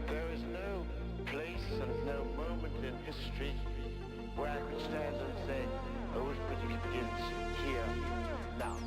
There is no place and no moment in history where I could stand and say, oh, it begins here, now.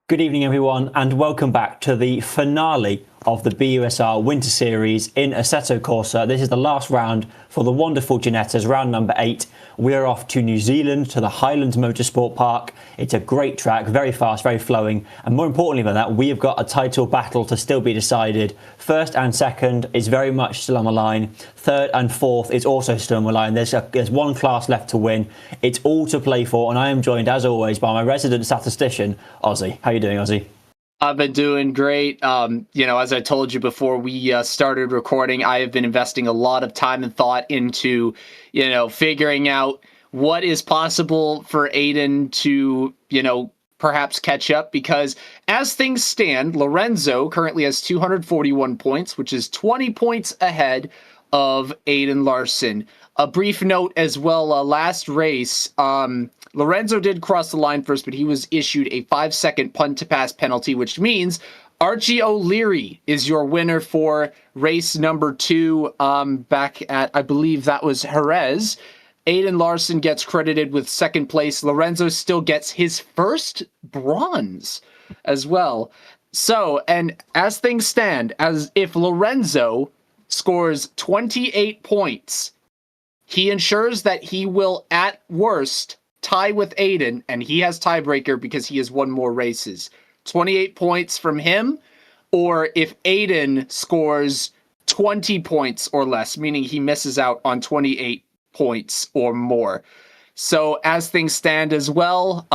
Good evening everyone and welcome back to the finale of the BUSR Winter Series in Assetto Corsa. This is the last round for the wonderful Ginettas, round number 8. We're off to New Zealand to the Highlands Motorsport Park. It's a great track, very fast, very flowing, and more importantly than that, we have got a title battle to still be decided. First and second is very much still on the line. Third and fourth is also still on the line. There's one class left to win. It's all to play for, and I am joined as always by my resident statistician, Ozzy. How are you doing, Ozzy? I've been doing great. As I told you before we started recording, I have been investing a lot of time and thought into, figuring out what is possible for Aiden to, perhaps catch up, because as things stand, Lorenzo currently has 241 points, which is 20 points ahead of Aiden Larson. A brief note as well, last race, Lorenzo did cross the line first, but he was issued a 5-second punt to pass penalty, which means Archie O'Leary is your winner for race number 2 back at, I believe that was Jerez. Aiden Larson gets credited with second place. Lorenzo still gets his first bronze as well. So, and as things stand, as if Lorenzo scores 28 points, he ensures that he will, at worst, tie with Aiden, and he has tiebreaker because he has won more races. 28 points from him, or if Aiden scores 20 points or less, meaning he misses out on 28 points or more. So as things stand as well,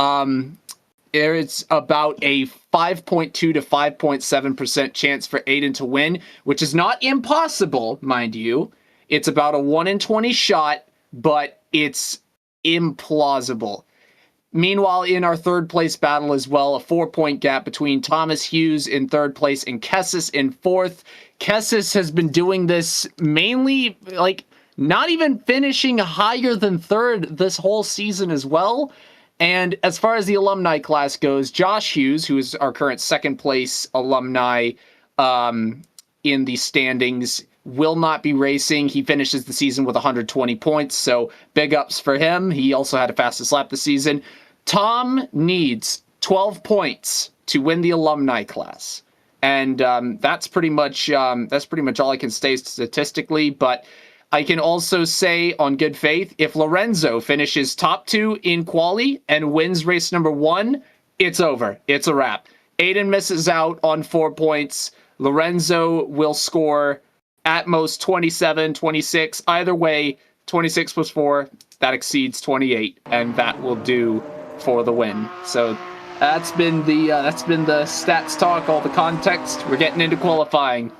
there is about a 5.2 to 5.7% chance for Aiden to win, which is not impossible, mind you. It's about a 1 in 20 shot, but it's implausible. Meanwhile, in our third place battle as well, a 4-point gap between Thomas Hughes in third place and Kessis in fourth. Kessis has been doing this mainly, not even finishing higher than third this whole season as well. And as far as the alumni class goes, Josh Hughes, who is our current second place alumni in the standings, will not be racing. He finishes the season with 120 points, so big ups for him. He also had a fastest lap this season. Tom needs 12 points to win the alumni class. And that's pretty much all I can say statistically. But I can also say on good faith, if Lorenzo finishes top 2 in quali and wins race number 1, it's over. It's a wrap. Aiden misses out on 4 points. Lorenzo will score at most 27, 26. Either way, 26 plus 4, that exceeds 28, and that will do for the win. So that's been the stats talk, all the context. We're getting into qualifying.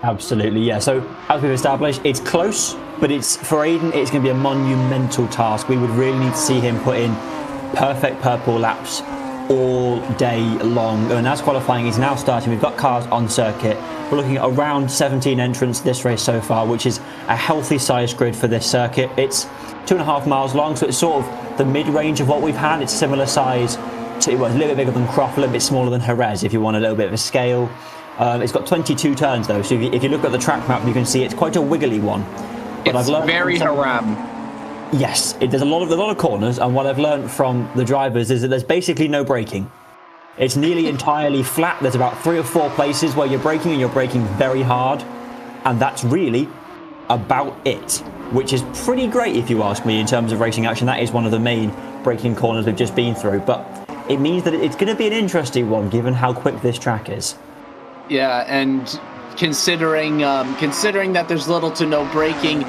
Absolutely, yeah. So as we've established, it's close, but it's for Aiden, it's going to be a monumental task. We would really need to see him put in perfect purple laps all day long. And as qualifying is now starting, we've got cars on circuit. We're looking at around 17 entrants this race so far, which is a healthy size grid for this circuit. It's 2.5 miles long, so it's sort of the mid-range of what we've had. It's similar size to, well, it's a little bit bigger than Croft, a little bit smaller than Jerez if you want a little bit of a scale. It's got 22 turns though, so if you look at the track map, you can see it's quite a wiggly one. But it's very haram. Yes, there's a lot of corners, and what I've learned from the drivers is that there's basically no braking. It's nearly entirely flat. There's about 3 or 4 places where you're braking, and you're braking very hard, and that's really about it, which is pretty great if you ask me in terms of racing action. That is one of the main braking corners we've just been through, but it means that it's going to be an interesting one given how quick this track is. Yeah, and considering that there's little to no braking,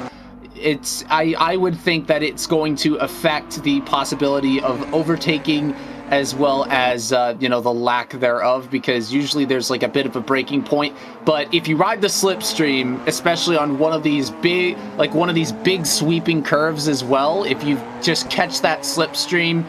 I would think that it's going to affect the possibility of overtaking as well as the lack thereof, because usually there's like a bit of a breaking point. But if you ride the slipstream, especially on one of these big sweeping curves as well, if you just catch that slipstream,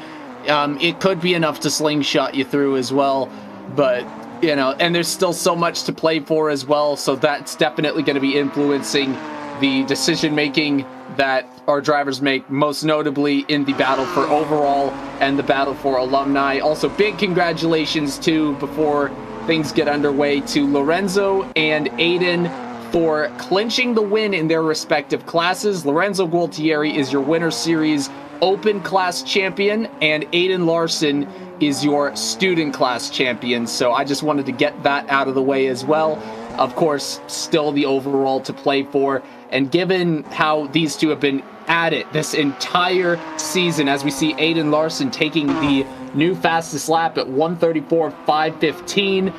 it could be enough to slingshot you through as well. But and there's still so much to play for as well, so that's definitely going to be influencing the decision making that our drivers make, most notably in the battle for overall and the battle for alumni. Also, big congratulations before things get underway, to Lorenzo and Aiden for clinching the win in their respective classes. Lorenzo Gualtieri is your Winter Series Open Class champion, and Aiden Larson is your Student Class champion. So I just wanted to get that out of the way as well. Of course, still the overall to play for. And given how these two have been at it this entire season, as we see Aiden Larson taking the new fastest lap at 1:34.515,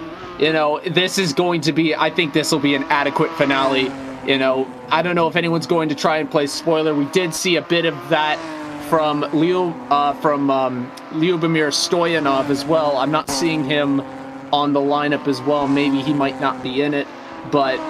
this is going to be, I think this will be an adequate finale. I don't know if anyone's going to try and play spoiler. We did see a bit of that from Lyubomir Stoyanov as well. I'm not seeing him on the lineup as well. Maybe he might not be in it, but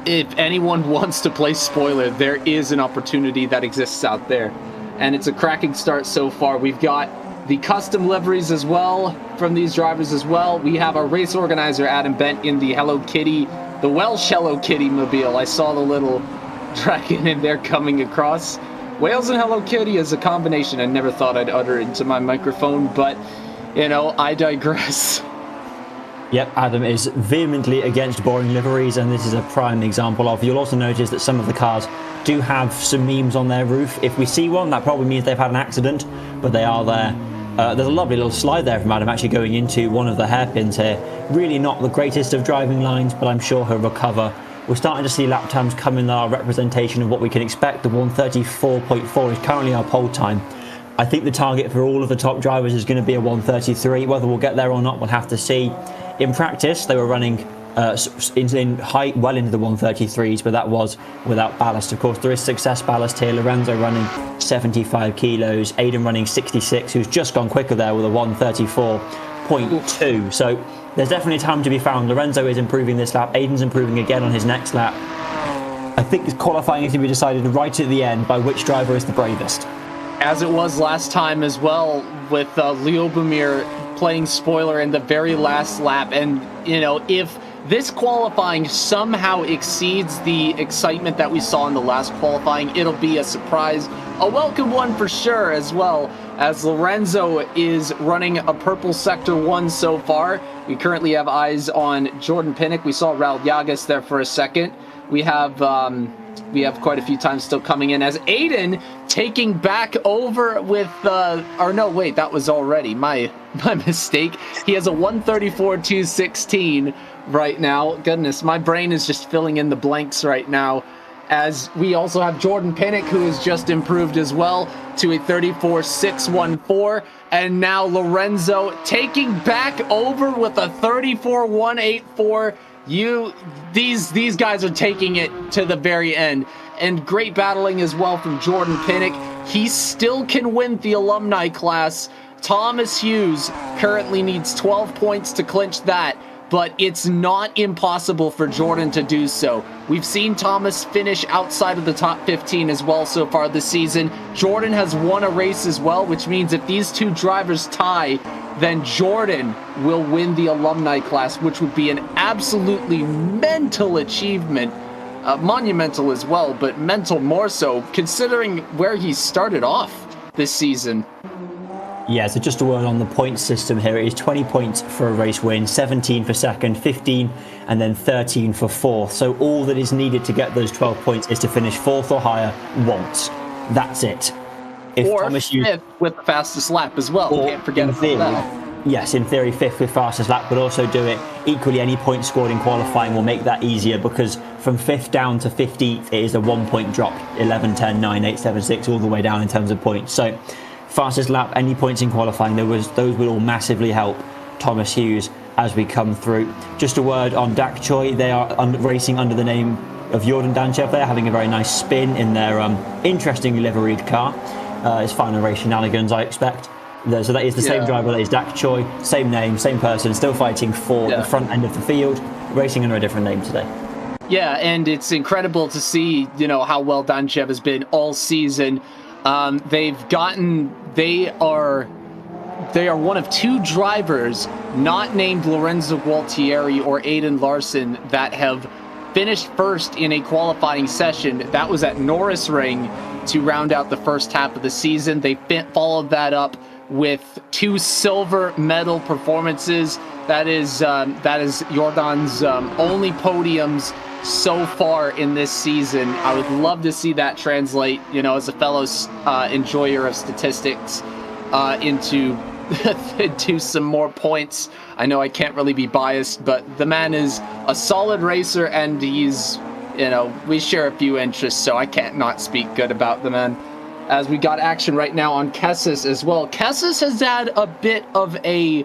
if anyone wants to play spoiler, there is an opportunity that exists out there, and it's a cracking start so far. We've got the custom liveries as well from these drivers as well. We have our race organizer Adam Bent in the Hello Kitty, the Welsh Hello Kitty mobile. I saw the little dragon in there coming across. Wales and Hello Kitty is a combination I never thought I'd utter into my microphone, but I digress. Yep, Adam is vehemently against boring liveries, and this is a prime example of. You'll also notice that some of the cars do have some memes on their roof. If we see one, that probably means they've had an accident, but they are there. There's a lovely little slide there from Adam actually going into one of the hairpins here. Really not the greatest of driving lines, but I'm sure he'll recover. We're starting to see lap times come in our representation of what we can expect. The 1:34.4 is currently our pole time. I think the target for all of the top drivers is going to be a 1:33. Whether we'll get there or not, we'll have to see. In practice, they were running in height well into the 1:33s, but that was without ballast. Of course, there is success ballast here. Lorenzo running 75 kilos, Aiden running 66, who's just gone quicker there with a 1:34.2. So there's definitely time to be found. Lorenzo is improving this lap. Aiden's improving again on his next lap. I think qualifying is to be decided right at the end by which driver is the bravest. As it was last time as well, with Lyubomir playing spoiler in the very last lap. And, if this qualifying somehow exceeds the excitement that we saw in the last qualifying, it'll be a surprise, a welcome one for sure, as well as Lorenzo is running a purple sector 1 so far. We currently have eyes on Jordan Pinnock. We saw Raul Llagas there for a second. We have we have quite a few times still coming in as Aiden taking back over with, or no, wait, that was already my mistake. He has a 134.216 right now. Goodness, my brain is just filling in the blanks right now. As we also have Jordan Pinnock, who has just improved as well to a 34.614. And now Lorenzo taking back over with a 34.184. These guys are taking it to the very end. And great battling as well from Jordan Pinnock. He still can win the alumni class. Thomas Hughes currently needs 12 points to clinch that, but it's not impossible for Jordan to do so. We've seen Thomas finish outside of the top 15 as well so far this season. Jordan has won a race as well, which means if these two drivers tie, then Jordan will win the alumni class, which would be an absolutely mental achievement. Monumental as well, but mental more so, considering where he started off this season. Yeah, so just a word on the point system here. It is 20 points for a race win, 17 for second, 15, and then 13 for fourth. So all that is needed to get those 12 points is to finish fourth or higher once. That's it. If or Thomas fifth with the fastest lap as well. Can't forget about that. Yes, in theory, fifth with fastest lap, but also do it equally. Any point scored in qualifying will make that easier, because from fifth down to 15th, it is a 1 point drop, 11, 10, 9, 8, 7, 6, all the way down in terms of points. So fastest lap, any points in qualifying, those will all massively help Thomas Hughes as we come through. Just a word on Dak Choi. They are racing under the name of Jordan Danchev. They're having a very nice spin in their interestingly liveried car. It's final race shenanigans, I expect. So that is the same driver, that is Dak Choi, same name, same person, still fighting for the front end of the field, racing under a different name today. Yeah, and it's incredible to see, how well Danchev has been all season. They are one of two drivers not named Lorenzo Gualtieri or Aiden Larson that have finished first in a qualifying session. That was at Norris Ring to round out the first half of the season. They followed that up with 2 silver medal performances. That is Jordan's only podiums so far in this season. I would love to see that translate, as a fellow enjoyer of statistics, into some more points. I know I can't really be biased, but the man is a solid racer, and he's, we share a few interests, so I can't not speak good about the man. As we got action right now on Kessis as well. Kessis has had a bit of a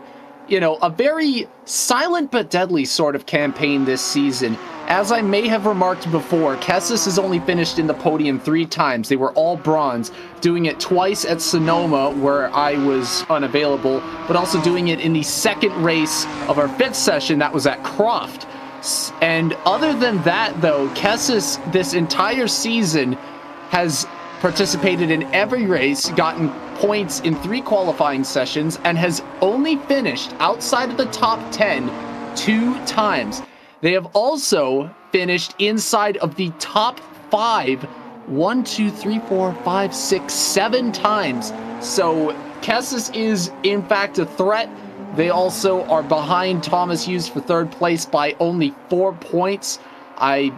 very silent but deadly sort of campaign this season. As I may have remarked before, Kessis has only finished in the podium 3 times. They were all bronze, doing it twice at Sonoma, where I was unavailable, but also doing it in the second race of our 5th session, that was at Croft. And other than that, though, Kessis this entire season has participated in every race, gotten points in 3 qualifying sessions, and has only finished outside of the top 10 2 times. They have also finished inside of the top 5 7 times. So Kessis is in fact a threat. They also are behind Thomas Hughes for 3rd place by only 4 points. I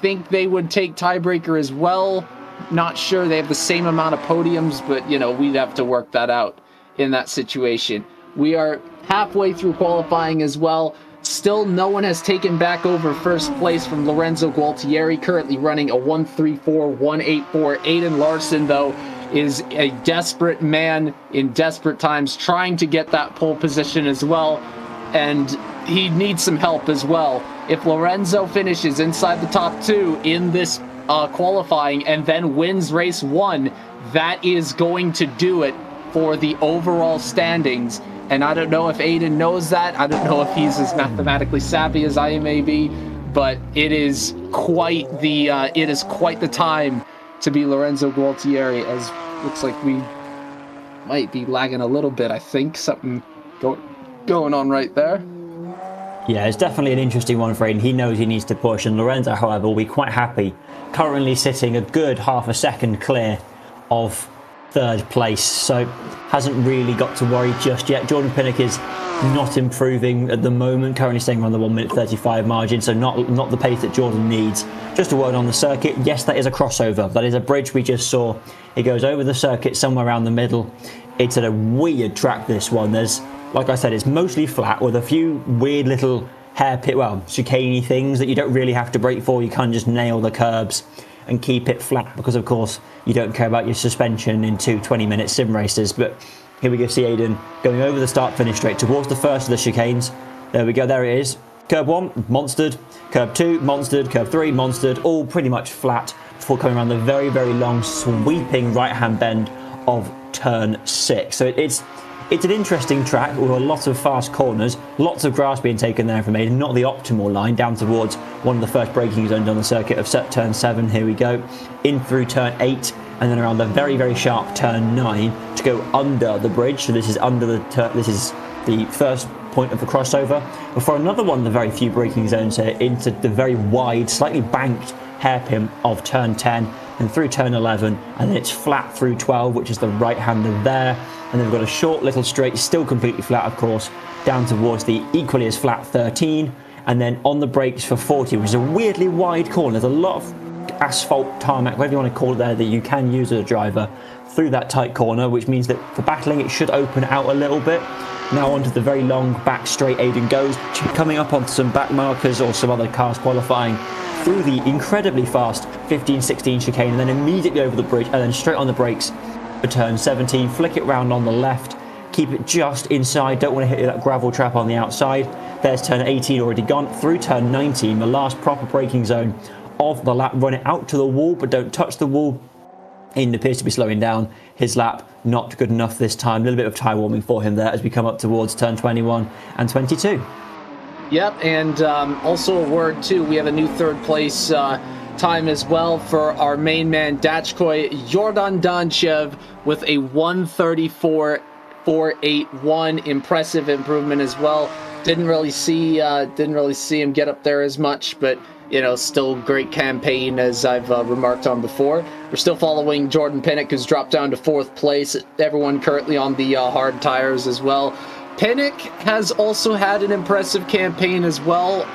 think they would take tiebreaker as well. Not sure. They have the same amount of podiums, but we'd have to work that out in that situation. We are halfway through qualifying as well. Still, no one has taken back over first place from Lorenzo Gualtieri, currently running a 134.184. Aiden Larson, though, is a desperate man in desperate times, trying to get that pole position as well, and he needs some help as well. If Lorenzo finishes inside the top 2 in this qualifying and then wins race 1, that is going to do it for the overall standings. And I don't know if Aiden knows that. I don't know if he's as mathematically savvy as I may be, but it is quite the time to be Lorenzo Gualtieri, as looks like we might be lagging a little bit. I think something going on right there. Yeah, it's definitely an interesting one for Aiden. He knows he needs to push, and Lorenzo, however, will be quite happy, currently sitting a good half a second clear of 3rd place, so hasn't really got to worry just yet. Jordan Pinnock is not improving at the moment, currently staying around the 1 minute 35 margin, so not the pace that Jordan needs. Just a word on the circuit, yes, that is a crossover. That is a bridge we just saw. It goes over the circuit somewhere around the middle. It's at a weird track, this one. There's, like I said, it's mostly flat with a few weird little chicaney things that you don't really have to brake for. You can't just nail the curbs and keep it flat because, of course, you don't care about your suspension in 2 20-minute sim races. But here we go, see Aiden going over the start-finish straight towards the first of the chicanes. There we go, there it is. Curb 1, monstered. Curb 2, monstered. Curb 3, monstered. All pretty much flat before coming around the very, very long, sweeping right-hand bend of turn 6. So it's an interesting track with a lot of fast corners, lots of grass being taken there from Aiden, not the optimal line, down towards one of the first braking zones on the circuit of turn 7. Here we go, in through turn 8, and then around the very, very sharp turn 9 to go under the bridge. So this is this is the first point of the crossover, before another one of the very few braking zones here into the very wide, slightly banked hairpin of turn 10 and through turn 11, and then it's flat through 12, which is the right-hander there. And then we've got a short little straight, still completely flat, of course, down towards the equally as flat 13, and then on the brakes for 40, which is a weirdly wide corner. There's a lot of asphalt, tarmac, whatever you want to call it there, that you can use as a driver through that tight corner, which means that for battling it should open out a little bit. Now onto the very long back straight Aiden goes, coming up onto some back markers or some other cars qualifying through the incredibly fast 15-16 chicane, and then immediately over the bridge and then straight on the brakes for turn 17, flick it round on the left, keep it just inside, don't want to hit that gravel trap on the outside. There's turn 18 already gone, through turn 19, the last proper braking zone of the lap, run it out to the wall but don't touch the wall. Aiden appears to be slowing down his lap, not good enough this time, a little bit of tyre warming for him there as we come up towards turn 21 and 22. Yep, and also a word too, we have a new third place time as well for our main man Dachkoy Jordan Danchev with a 1:34.481, impressive improvement as well. Didn't really see him get up there as much, but you know, still great campaign as I've remarked on before. We're still following Jordan Pinnock, who's dropped down to 4th place. Everyone currently on the hard tires as well. Pinnock has also had an impressive campaign as well.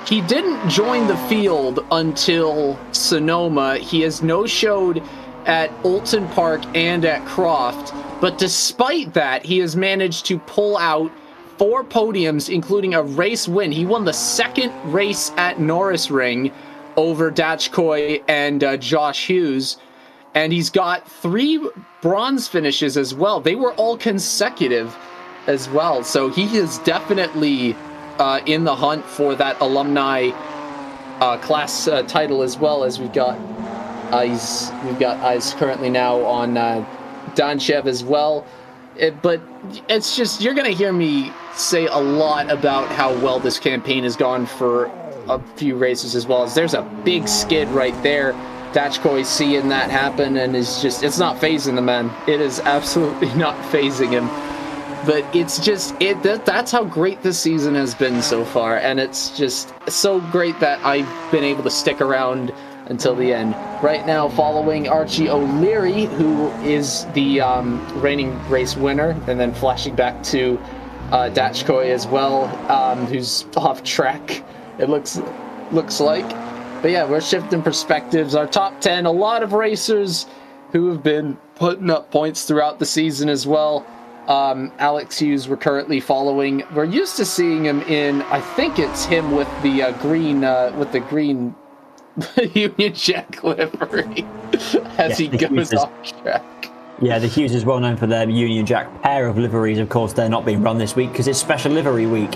He didn't join the field until Sonoma. He has no-showed at Oulton Park and at Croft, but despite that, he has managed to pull out 4 podiums, including a race win. He won the second race at Norris Ring over Dachkoy and Josh Hughes, and he's got 3 bronze finishes as well. They were all consecutive as well, so he is definitely in the hunt for that alumni class title as well. As we've got eyes currently now on Danchev as well. But it's just, you're going to hear me say a lot about how well this campaign has gone for a few races as well. As there's a big skid right there. Dachkoy seeing that happen and is just, it's not phasing the man. It is absolutely not phasing him. But it's just, that's how great this season has been so far. And it's just so great that I've been able to stick around until the end. Right now, following Archie O'Leary, who is the reigning race winner, and then flashing back to Dachkoy as well, who's off track, it looks like. But yeah, we're shifting perspectives. Our top 10, a lot of racers who have been putting up points throughout the season as well. Alex Hughes, we're currently following. We're used to seeing him in, I think it's him with the green Union Jack livery as he goes off track. Yeah, the Hughes is well known for their Union Jack pair of liveries. Of course, they're not being run this week because it's special livery week.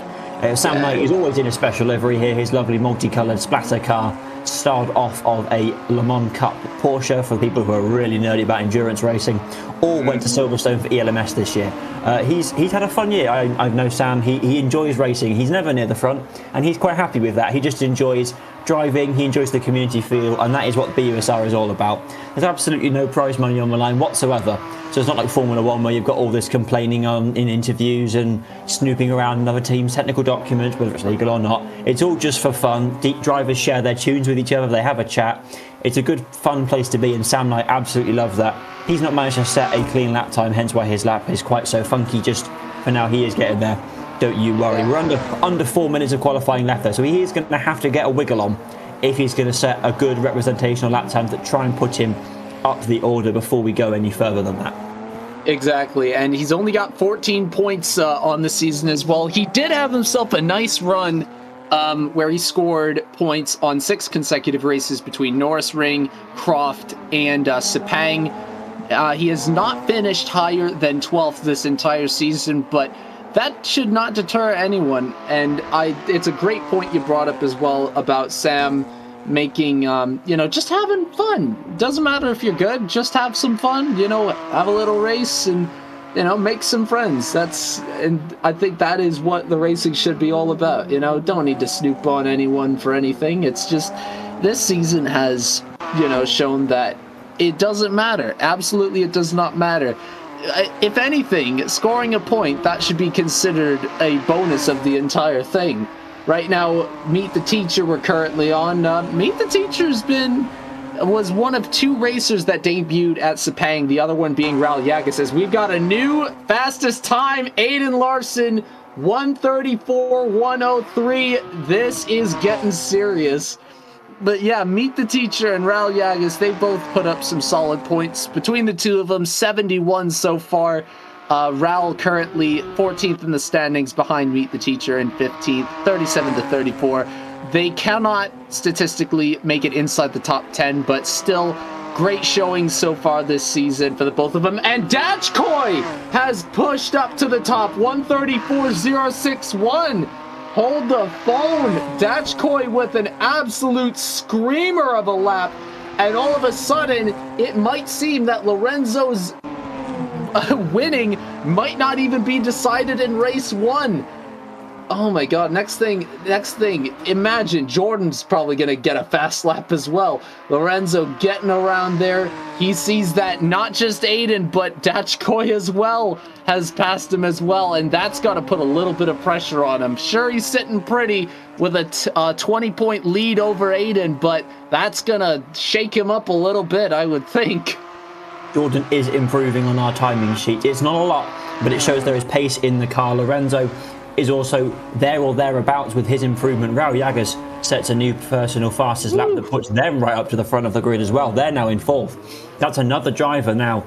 Sam Knight is always in a special livery here. His lovely multicoloured splatter car, styled off of a Le Mans Cup Porsche for people who are really nerdy about endurance racing. All went to Silverstone for ELMS this year. He's had a fun year. I know Sam. He enjoys racing. He's never near the front, and he's quite happy with that. He just enjoys driving. He enjoys the community feel, and that is what BUSR is all about. There's absolutely no prize money on the line whatsoever. So it's not like Formula One where you've got all this complaining in interviews and snooping around another team's technical documents, whether it's legal or not. It's all just for fun. Deep drivers share their tunes with each other. They have a chat. It's a good, fun place to be, and Sam Knight absolutely loves that. He's not managed to set a clean lap time, hence why his lap is quite so funky, just for now. He is getting there. Don't you worry. We're under 4 minutes of qualifying left there, so he is going to have to get a wiggle on if he's going to set a good representational lap time to try and put him up the order before we go any further than that. Exactly, and he's only got 14 points on the season as well. He did have himself a nice run where he scored points on 6 consecutive races between Norris Ring, Croft, and Sepang. He has not finished higher than 12th this entire season, but that should not deter anyone. And it's a great point you brought up as well about Sam making, just having fun. Doesn't matter if you're good, just have some fun, have a little race and, make some friends. And I think that is what the racing should be all about. Don't need to snoop on anyone for anything. It's just, this season has, shown that it doesn't matter. Absolutely, it does not matter. If anything, scoring a point, that should be considered a bonus of the entire thing. Right now, Meet the Teacher we're currently on. Meet the Teacher's was one of 2 racers that debuted at Sepang, the other one being Raul Yagas. We've got a new fastest time, Aiden Larson, 1:34.103. This is getting serious. But yeah, Meet the Teacher and Raul Yagas, they both put up some solid points. Between the two of them, 71 so far. Raul currently 14th in the standings behind Meet the Teacher in 15th, 37-34. They cannot statistically make it inside the top 10, but still great showing so far this season for the both of them. And Dachkoy has pushed up to the top, 1:34.061. Hold the phone. Dachkoy with an absolute screamer of a lap. And all of a sudden, it might seem that Lorenzo's winning might not even be decided in race 1. Oh my god, next thing, imagine Jordan's probably going to get a fast lap as well. Lorenzo getting around there. He sees that not just Aiden, but Dachkoy as well has passed him as well, and that's got to put a little bit of pressure on him. Sure, he's sitting pretty with a 20-point lead over Aiden, but that's going to shake him up a little bit, I would think. Jordan is improving on our timing sheet. It's not a lot, but it shows there is pace in the car. Lorenzo is also there or thereabouts with his improvement. Raul Yagas sets a new personal fastest lap that puts them right up to the front of the grid as well. They're now in 4th. That's another driver now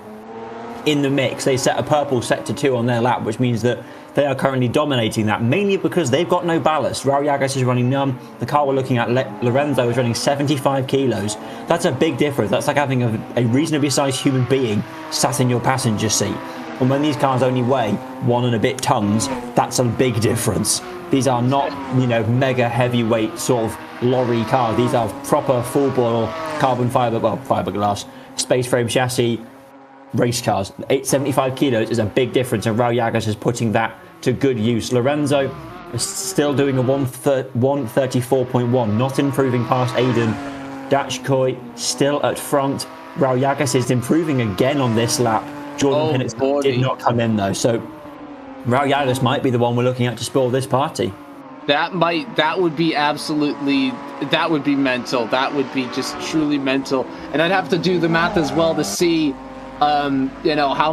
in the mix. They set a purple sector 2 on their lap, which means that they are currently dominating that, mainly because they've got no ballast. Raul Yagas is running none. The car we're looking at, Lorenzo, is running 75 kilos. That's a big difference. That's like having a reasonably sized human being sat in your passenger seat. And when these cars only weigh 1 and a bit tons, that's a big difference. These are not, mega heavyweight sort of lorry cars. These are proper full-bore carbon fiberglass, space frame chassis race cars. 875 kilos is a big difference, and Raul Yagas is putting that to good use. Lorenzo is still doing a 1:34.1, not improving past Aiden. Dachkoy still at front. Raul Yagas is improving again on this lap. Jordan Pinnett did not come in though, so Raul Yagas might be the one we're looking at to spoil this party. That would be mental. That would be just truly mental. And I'd have to do the math as well to see, how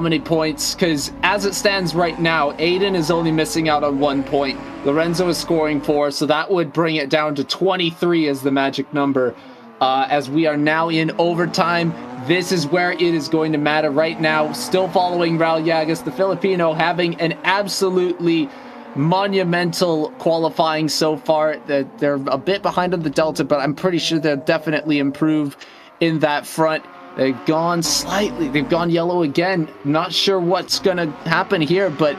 many points, because as it stands right now, Aiden is only missing out on 1 point. Lorenzo is scoring 4, so that would bring it down to 23 as the magic number. As we are now in overtime, this is where it is going to matter right now. Still following Raul Yagas, the Filipino, having an absolutely monumental qualifying so far. They're a bit behind on the Delta, but I'm pretty sure they'll definitely improve in that front. They've gone yellow again. Not sure what's going to happen here, but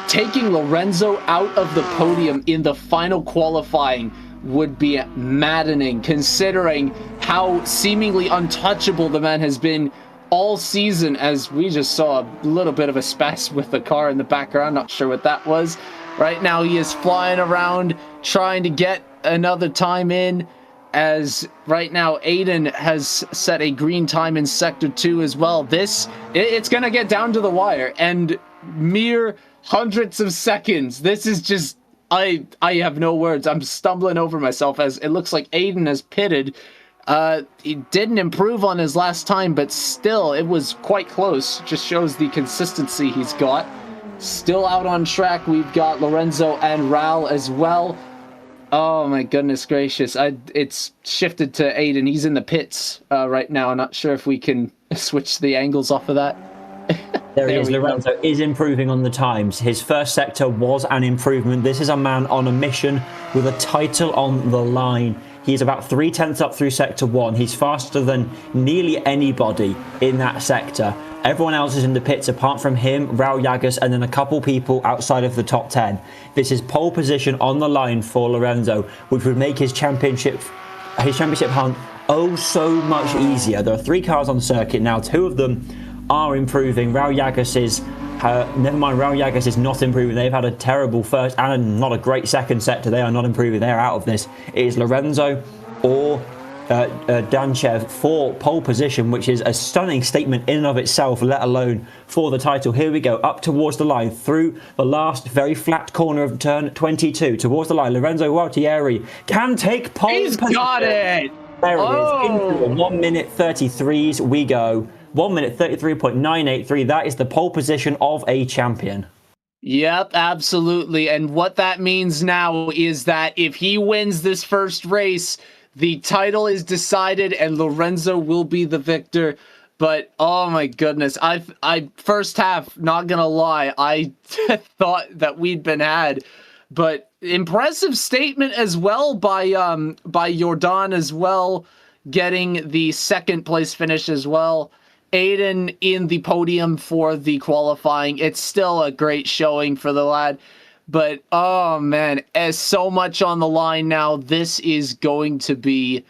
taking Lorenzo out of the podium in the final qualifying would be maddening, considering how seemingly untouchable the man has been all season, as we just saw a little bit of a spaz with the car in the background. Not sure what that was. Right now he is flying around trying to get another time in, as right now Aiden has set a green time in sector 2 as well. It's going to get down to the wire, and mere hundreds of seconds. This is just, I have no words. I'm stumbling over myself, as it looks like Aiden has pitted. He didn't improve on his last time, but still, it was quite close. Just shows the consistency he's got. still out on track. We've got Lorenzo and Raul as well. Oh my goodness gracious. It's shifted to Aiden. He's in the pits right now. I'm not sure if we can switch the angles off of that. There he is. Lorenzo is improving on the times. His first sector was an improvement. This is a man on a mission with a title on the line. He's about 3/10 up through sector 1. He's faster than nearly anybody in that sector. Everyone else is in the pits apart from him, Raul Llagas, and then a couple people outside of the top 10. This is pole position on the line for Lorenzo, which would make his championship hunt oh so much easier. There are 3 cars on the circuit now. 2 of them are improving. Raul Llagas is not improving. They've had a terrible first and not a great second sector. They are not improving. They're out of this. It is Lorenzo or Danchev for pole position, which is a stunning statement in and of itself, let alone for the title. Here we go, up towards the line, through the last very flat corner of turn 22, towards the line. Lorenzo Gualtieri can take pole position. He's got it! There it is, into the 1 minute 33s we go. 1 minute 33.983, that is the pole position of a champion. Yep, absolutely. And what that means now is that if he wins this first race, the title is decided and Lorenzo will be the victor. But oh my goodness, I first half, not gonna lie, I thought that we'd been had. But impressive statement as well by Jordan as well, getting the second place finish as well. Aiden in the podium for the qualifying. It's still a great showing for the lad. But, oh man, as so much on the line now, this is going to be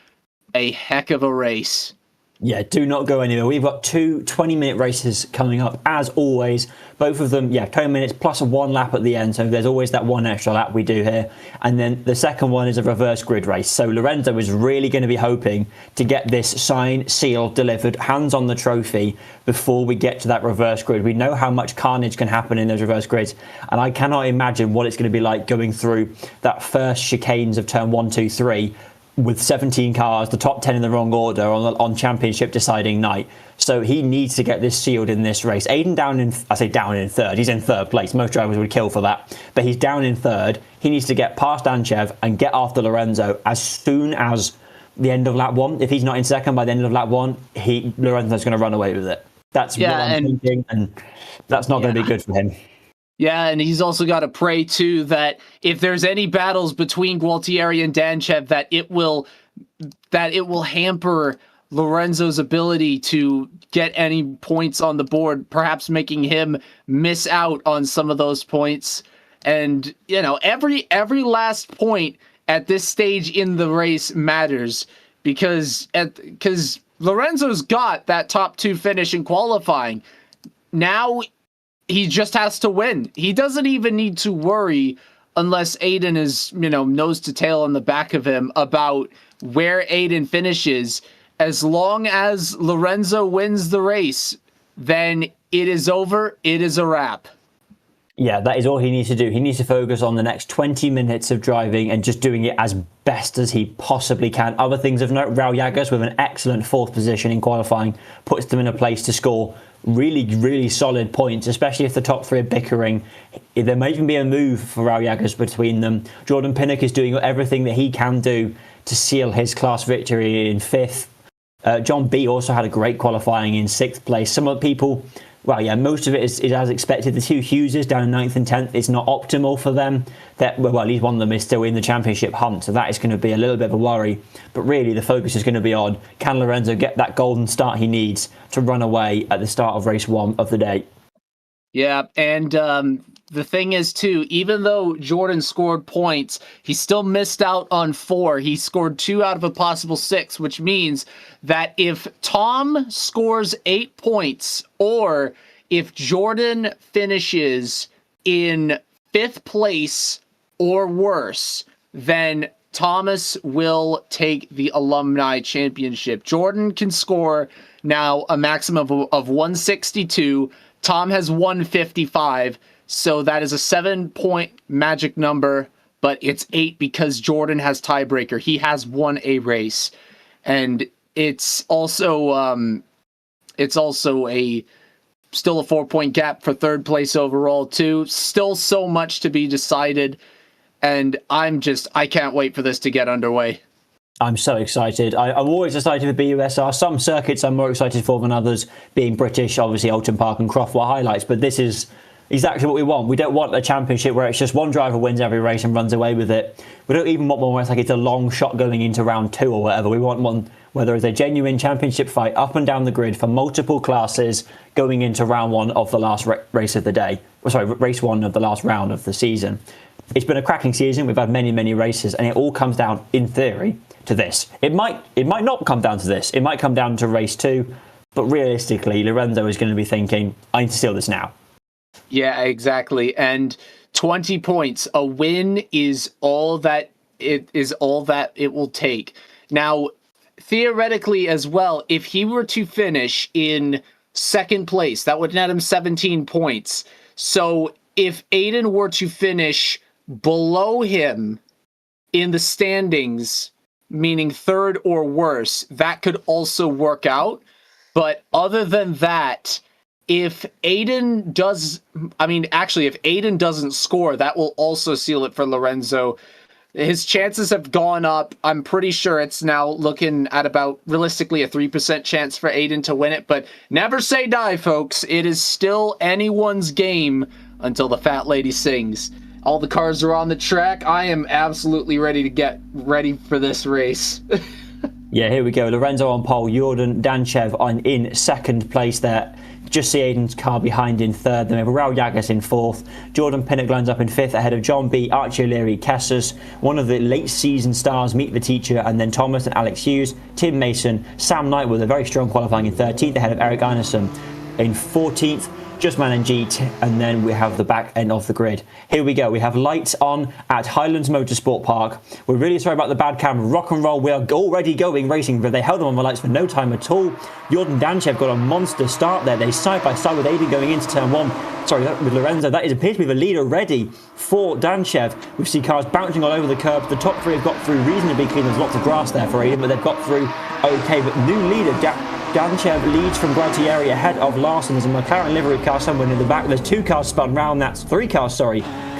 a heck of a race. Yeah, do not go anywhere. We've got 2 20-minute races coming up, as always. Both of them, 20 minutes plus 1 lap at the end. So there's always that 1 extra lap we do here. And then the second one is a reverse grid race. So Lorenzo is really going to be hoping to get this signed, sealed, delivered, hands on the trophy before we get to that reverse grid. We know how much carnage can happen in those reverse grids. And I cannot imagine what it's going to be like going through that first chicanes of turn 1, 2, 3, with 17 cars, the top 10 in the wrong order on championship deciding night. So he needs to get this sealed in this race. Aiden down in third. He's in third place. Most drivers would kill for that. But he's down in third. He needs to get past Danchev and get after Lorenzo as soon as the end of lap 1. If he's not in second by the end of lap 1, Lorenzo's going to run away with it. That's what I'm thinking, and that's not going to be good for him. Yeah, and he's also got to pray, too, that if there's any battles between Gualtieri and Danchev, that it will hamper Lorenzo's ability to get any points on the board, perhaps making him miss out on some of those points. And, every last point at this stage in the race matters because Lorenzo's got that top 2 finish in qualifying. Now he just has to win. He doesn't even need to worry unless Aiden is, nose to tail on the back of him about where Aiden finishes. As long as Lorenzo wins the race, then it is over. It is a wrap. Yeah, that is all he needs to do. He needs to focus on the next 20 minutes of driving and just doing it as best as he possibly can. Other things of note, Raul Llagas with an excellent 4th position in qualifying puts them in a place to score really, really solid points, especially if the top 3 are bickering. There may even be a move for Raul Llagas between them. Jordan Pinnock is doing everything that he can do to seal his class victory in 5th. John B also had a great qualifying in 6th place. Some of the people, most of it is as expected. The 2 Hugheses down in 9th and 10th, it's not optimal for them. At least one of them is still in the championship hunt, so that is going to be a little bit of a worry. But really, the focus is going to be on, can Lorenzo get that golden start he needs to run away at the start of race 1 of the day? Yeah, and the thing is, too, even though Jordan scored points, he still missed out on 4. He scored 2 out of a possible 6, which means that if Tom scores 8 points, or if Jordan finishes in 5th place or worse, then Thomas will take the Alumni Championship. Jordan can score now a maximum of 162. Tom has 155. So that is a 7-point magic number, but it's 8 because Jordan has tiebreaker. He has won a race. And it's also a still a 4-point gap for third place overall too. Still so much to be decided. And I can't wait for this to get underway. I'm so excited. I'm always excited for BUSR. Some circuits I'm more excited for than others, being British, obviously Oulton Park and Croft were highlights, but this is exactly what we want. We don't want a championship where it's just one driver wins every race and runs away with it. We don't even want one where it's like it's a long shot going into round 2 or whatever. We want one where there is a genuine championship fight up and down the grid for multiple classes going into round 1 of the last race of the day. Sorry, race 1 of the last round of the season. It's been a cracking season. We've had many, many races, and it all comes down, in theory, to this. It might not come down to this. It might come down to race 2, but realistically, Lorenzo is going to be thinking, I need to steal this now. Yeah, exactly. And 20 points, a win is all that it will take. Now, theoretically as well, if he were to finish in second place, that would net him 17 points. So if Aiden were to finish below him in the standings, meaning third or worse, that could also work out. But other than that, if Aiden doesn't score, that will also seal it for Lorenzo. His chances have gone up. I'm pretty sure it's now looking at about realistically a 3% chance for Aiden to win it, but never say die, folks. It is still anyone's game until the fat lady sings. All the cars are on the track. I am absolutely ready to get ready for this race. Yeah, here we go. Lorenzo on pole, Jordan Danchev in second place there. Just see Aiden's car behind in third. Then we have Raul Yagas in fourth. Jordan Pinnock lines up in fifth ahead of John B, Archie O'Leary, Kessers, one of the late season stars, Meet the Teacher, and then Thomas and Alex Hughes, Tim Mason, Sam Knight with a very strong qualifying in 13th ahead of Eric Einerson in 14th. Just Man and Jeet, and then we have the back end of the grid. Here we go. We have lights on at Highlands Motorsport Park. We're really sorry about the bad camera. Rock and roll. We are already going racing, but they held them on the lights for no time at all. Jordan Danchev got a monster start there. They side by side with Aiden going into turn 1. Sorry, with Lorenzo. That appears to be the lead already for Danchev. We see cars bouncing all over the curbs. The top 3 have got through reasonably clean. There's lots of grass there for Aiden, but they've got through okay. But new leader, Danchev leads from Gualtieri ahead of Larson. There's a McLaren livery car somewhere in the back. There's 2 cars spun round. That's 3 cars,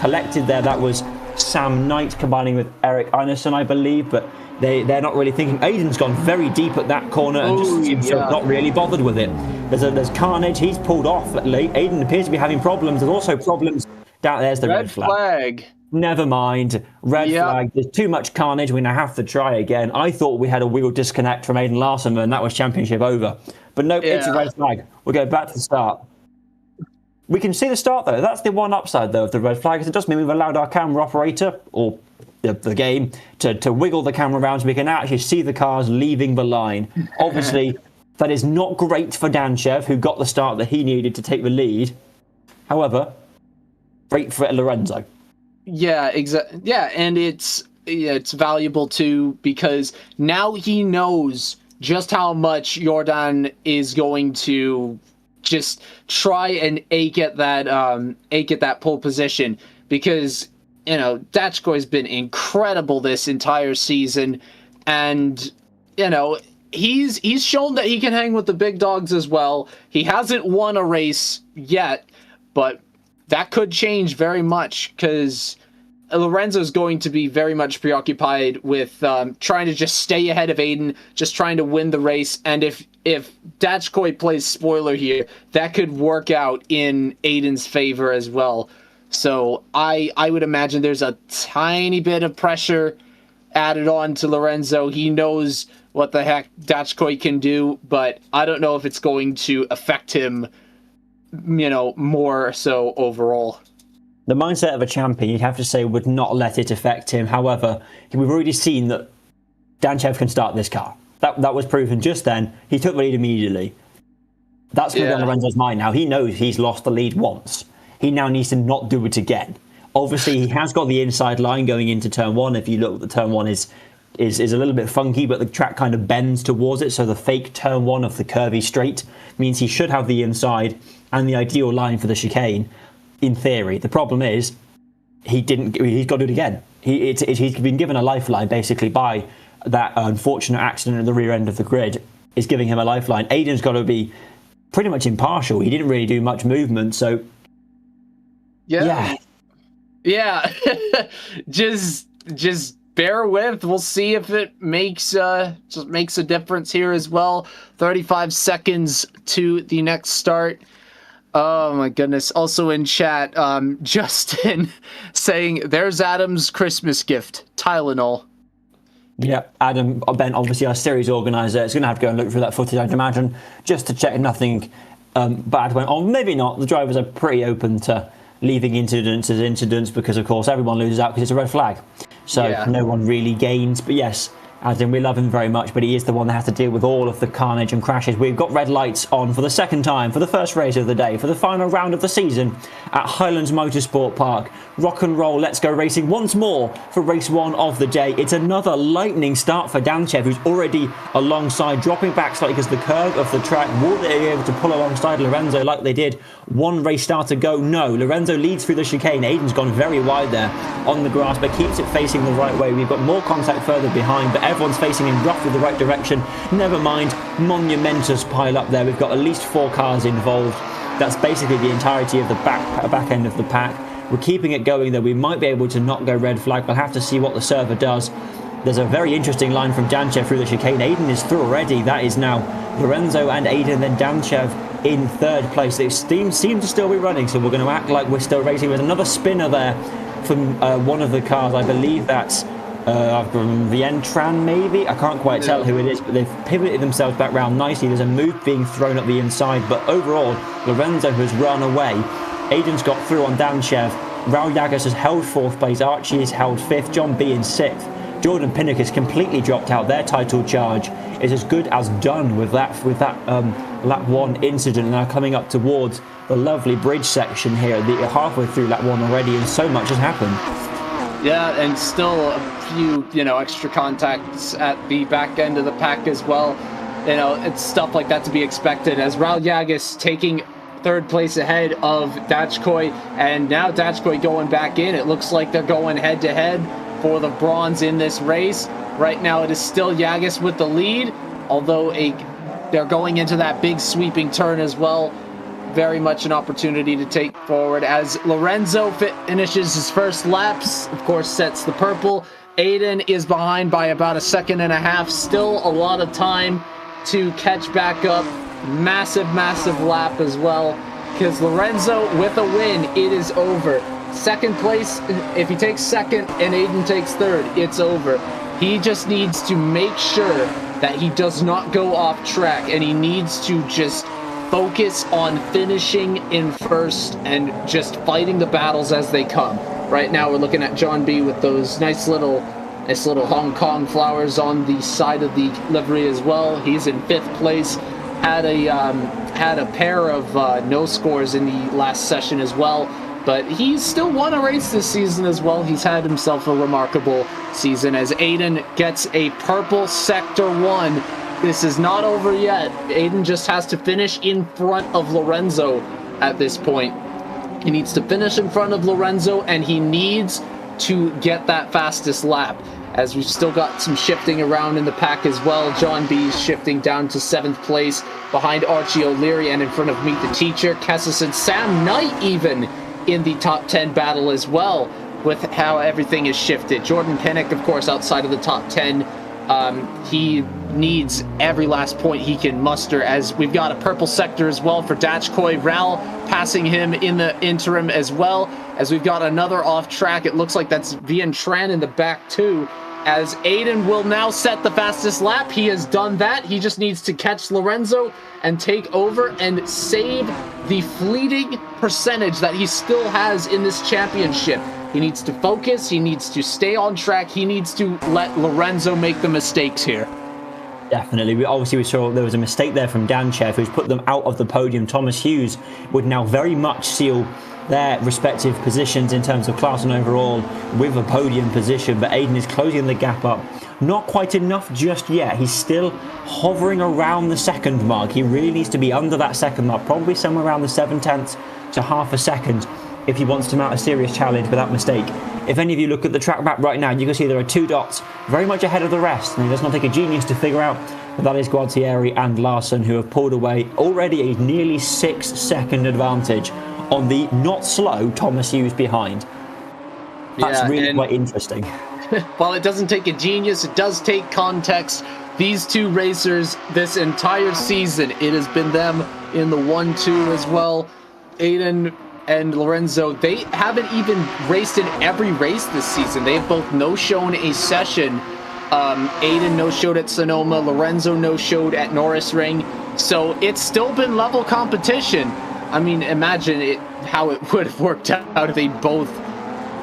collected there. That was Sam Knight combining with Eric Einerson, I believe. But they're not really thinking. Aiden's gone very deep at that corner and just seems not really bothered with it. There's carnage. He's pulled off late. Aiden appears to be having problems. There's also problems down there's the red flag. Never mind. Red flag. There's too much carnage. We're going to have to try again. I thought we had a wheel disconnect from Aiden Larson and that was championship over. But no, it's a red flag. We'll go back to the start. We can see the start though. That's the one upside though of the red flag. It does mean we've allowed our camera operator or the game to wiggle the camera around so we can actually see the cars leaving the line. Obviously, that is not great for Danchev, who got the start that he needed to take the lead. However, great for Lorenzo. Yeah, exactly. Yeah, and it's valuable too because now he knows just how much Jordan is going to just try and ache at that pole position because Dachko's been incredible this entire season, and he's shown that he can hang with the big dogs as well. He hasn't won a race yet, but that could change very much because Lorenzo's going to be very much preoccupied with trying to just stay ahead of Aiden, just trying to win the race. And if Dachko plays spoiler here, that could work out in Aiden's favor as well. So I would imagine there's a tiny bit of pressure added on to Lorenzo. He knows what the heck Dachko can do, but I don't know if it's going to affect him, more so overall. The mindset of a champion, you'd have to say, would not let it affect him. However, we've already seen that Danchev can start this car. That was proven just then. He took the lead immediately. That's going to be on Lorenzo's mind now. He knows he's lost the lead once. He now needs to not do it again. Obviously, he has got the inside line going into turn 1. If you look, the turn 1 is a little bit funky, but the track kind of bends towards it. So the fake turn 1 of the curvy straight means he should have the inside and the ideal line for the chicane. In theory, the problem is he's got to do it again. He's been given a lifeline basically by that unfortunate accident at the rear end of the grid. Is giving him a lifeline. Aiden's got to be pretty much impartial. He didn't really do much movement, so yeah. just bear with. We'll see if it makes a difference here as well. 35 seconds to the next start. Oh my goodness. Also in chat, Justin saying, there's Adam's Christmas gift, Tylenol. Yeah, Adam, Ben, obviously our series organizer, is going to have to go and look through that footage, I'd imagine, just to check nothing bad went on. Maybe not. The drivers are pretty open to leaving incidents as incidents because, of course, everyone loses out because it's a red flag. So no one really gains. But yes, Adam, we love him very much, but he is the one that has to deal with all of the carnage and crashes. We've got red lights on for the second time, for the first race of the day, for the final round of the season at Highlands Motorsport Park. Rock and roll, let's go racing once more for race 1 of the day. It's another lightning start for Danchev, who's already alongside, dropping back slightly because the curve of the track. Will they be able to pull alongside Lorenzo like they did one race start to go? No, Lorenzo leads through the chicane. Aiden's gone very wide there on the grass, but keeps it facing the right way. We've got more contact further behind, but everyone's facing in roughly the right direction. Never mind, monumentous pile up there. We've got at least 4 cars involved. That's basically the entirety of the back end of the pack. We're keeping it going though. We might be able to not go red flag. We'll have to see what the server does. There's a very interesting line from Danchev through the chicane. Aiden is through already. That is now Lorenzo and Aiden, then Danchev in 3rd place. They seem to still be running, so we're going to act like we're still racing. There's another spinner there from one of the cars. I believe that's from the Entran, maybe? I can't quite tell who it is, but they've pivoted themselves back round nicely. There's a move being thrown up the inside, but overall, Lorenzo has run away. Aiden's got through on Danchev. Raul Llagas has held 4th place. Archie has held 5th. John B in 6th. Jordan Pinnock has completely dropped out. Their title charge is as good as done with that lap 1 incident. Now coming up towards the lovely bridge section here, halfway through lap 1 already, and so much has happened. Yeah, and still a few, extra contacts at the back end of the pack as well. It's stuff like that to be expected, as Raul Llagas taking 3rd place ahead of Dachkoy, and now Dachkoy going back in. It looks like they're going head-to-head for the bronze in this race. Right now it is still Llagas with the lead, although they're going into that big sweeping turn as well. Very much an opportunity to take forward as Lorenzo finishes his first laps, of course sets the purple. Aiden is behind by about 1.5 seconds. Still a lot of time to catch back up. Massive lap as well, because Lorenzo with a win, it is over. 2nd place, if he takes 2nd and Aiden takes 3rd, it's over. He just needs to make sure that he does not go off track, and he needs to just focus on finishing in 1st and just fighting the battles as they come. Right now we're looking at John B with those nice little Hong Kong flowers on the side of the livery as well. He's in 5th place. Had a pair of no scores in the last session as well, but he's still won a race this season as well. He's had himself a remarkable season as Aiden gets a purple Sector 1. This is not over yet. Aiden just has to finish in front of Lorenzo at this point. He needs to finish in front of Lorenzo, and he needs to get that fastest lap, as we've still got some shifting around in the pack as well. John B shifting down to 7th place behind Archie O'Leary, and in front of Meet the Teacher, Kessis and Sam Knight even in the top 10 battle as well, with how everything is shifted. Jordan Pinnock, of course, outside of the top 10. He needs every last point he can muster, as we've got a purple sector as well for Dachkoy. Raul passing him in the interim, as well as we've got another off track. It looks like that's Vian Tran in the back too, as Aiden will now set the fastest lap. He has done that. He just needs to catch Lorenzo and take over and save the fleeting percentage that he still has in this championship. He needs to focus. He needs to stay on track. He needs to let Lorenzo make the mistakes here. Definitely. We saw there was a mistake there from Danchev, who's put them out of the podium. Thomas Hughes would now very much seal their respective positions in terms of class and overall with a podium position, but Aiden is closing the gap up. Not quite enough just yet. He's still hovering around the 2nd mark. He really needs to be under that 2nd mark, probably somewhere around the 0.7 to half a second, if he wants to mount a serious challenge with that mistake. If any of you look at the track map right now, you can see there are 2 dots very much ahead of the rest, and it does not take a genius to figure out but that is Gualtieri and Larson who have pulled away already a nearly 6-second advantage on the not slow Thomas Hughes behind. That's really quite interesting. While it doesn't take a genius, it does take context. These two racers, this entire season, it has been them in the 1-2 as well. Aiden and Lorenzo, they haven't even raced in every race this season. They've both no-shown a session. Aiden no-showed at Sonoma, Lorenzo no-showed at Norris Ring. So it's still been level competition. I mean, imagine how it would have worked out if they both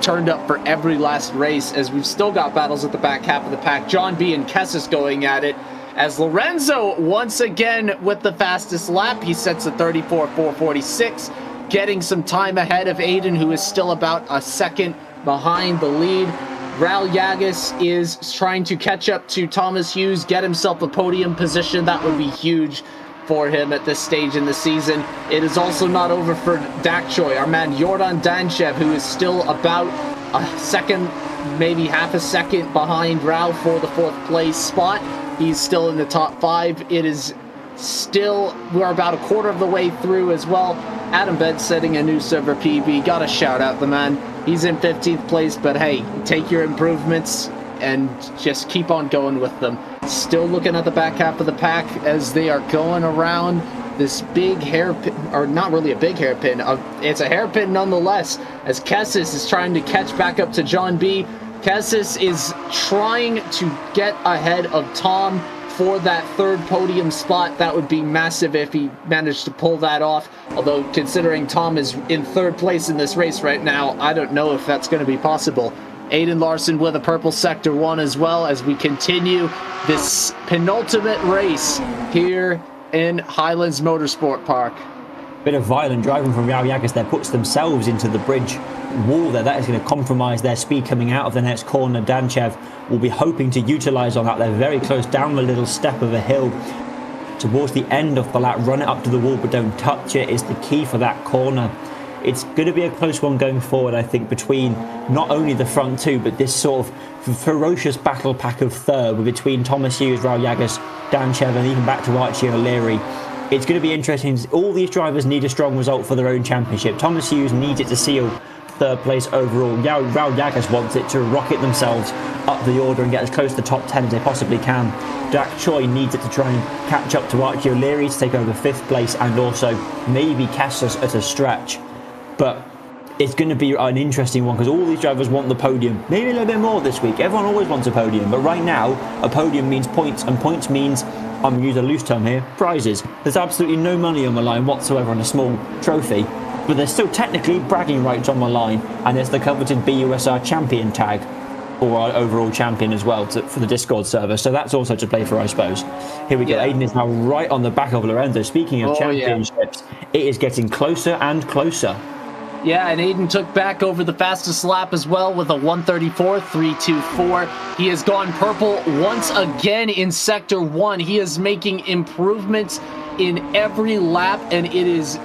turned up for every last race, as we've still got battles at the back half of the pack. John B and Kessis going at it, as Lorenzo once again with the fastest lap. He sets a 34.446, getting some time ahead of Aiden, who is still about a second behind the lead. Raul Yagas is trying to catch up to Thomas Hughes, get himself a podium position. That would be huge for him at this stage in the season. It is also not over for Dak Choi, our man Jordan Danchev, who is still about a second, maybe half a second behind Raul for the 4th place spot. He's still in the top 5. It is still, we're about a quarter of the way through as well. Adam Bent setting a new server PB. Gotta shout out the man. He's in 15th place, but hey, take your improvements and just keep on going with them. Still looking at the back half of the pack as they are going around this big hairpin, or not really a big hairpin, it's a hairpin nonetheless, as Kessis is trying to catch back up to John B. Kessis is trying to get ahead of Tom for that 3rd podium spot. That would be massive if he managed to pull that off, although considering Tom is in 3rd place in this race right now, I don't know if that's going to be possible. Aiden Larson with a purple Sector 1 as well, as we continue this penultimate race here in Highlands Motorsport Park. Bit of violent driving from Raul Yagas there, puts themselves into the bridge wall there. That is going to compromise their speed coming out of the next corner. Danchev will be hoping to utilise on that. They're very close down the little step of a hill towards the end of the lap. Run it up to the wall but don't touch it is the key for that corner. It's going to be a close one going forward, I think, between not only the front two, but this sort of ferocious battle pack of third, between Thomas Hughes, Raul Yagas, Danchev, and even back to Archie O'Leary. It's going to be interesting. All these drivers need a strong result for their own championship. Thomas Hughes needs it to seal 3rd place overall. Raul Yagas wants it to rocket themselves up the order and get as close to the top 10 as they possibly can. Dak Choi needs it to try and catch up to Archie O'Leary to take over 5th place, and also maybe Kessis at a stretch. But it's going to be an interesting one because all these drivers want the podium. Maybe a little bit more this week. Everyone always wants a podium. But right now, a podium means points. And points means, I'm going to use a loose term here, prizes. There's absolutely no money on the line whatsoever on a small trophy. But there's still technically bragging rights on the line. And there's the coveted BUSR champion tag. Or our overall champion as well for the Discord server. So that's also to play for, I suppose. Here we go. Aiden is now right on the back of Lorenzo. Speaking of championships, it is getting closer and closer. Yeah, and Aiden took back over the fastest lap as well with a 134.324. He has gone purple once again in Sector 1. He is making improvements in every lap, and it is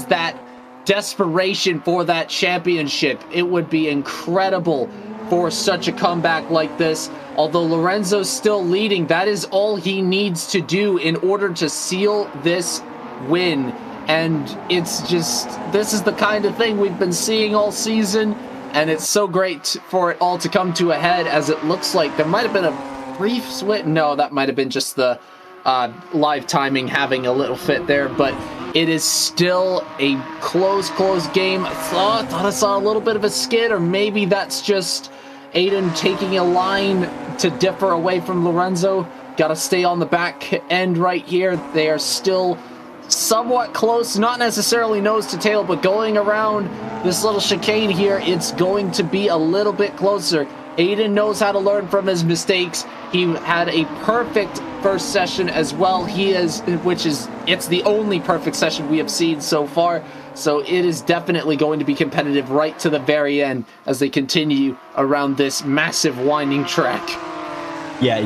that desperation for that championship. It would be incredible for such a comeback like this. Although Lorenzo's still leading, that is all he needs to do in order to seal this win. And it's just, this is the kind of thing we've been seeing all season, and it's so great for it all to come to a head, as it looks like there might have been a brief switch. No, that might have been just the live timing having a little fit there, but it is still a close game. I thought I saw a little bit of a skid, or maybe that's just Aiden taking a line to differ away from Lorenzo. Got to stay on the back end right here. They are still somewhat close, not necessarily nose to tail, but going around this little chicane here, it's going to be a little bit closer. Aiden knows how to learn from his mistakes. He had a perfect first session as well. It's the only perfect session we have seen so far. So it is definitely going to be competitive right to the very end as they continue around this massive winding track. Yeah,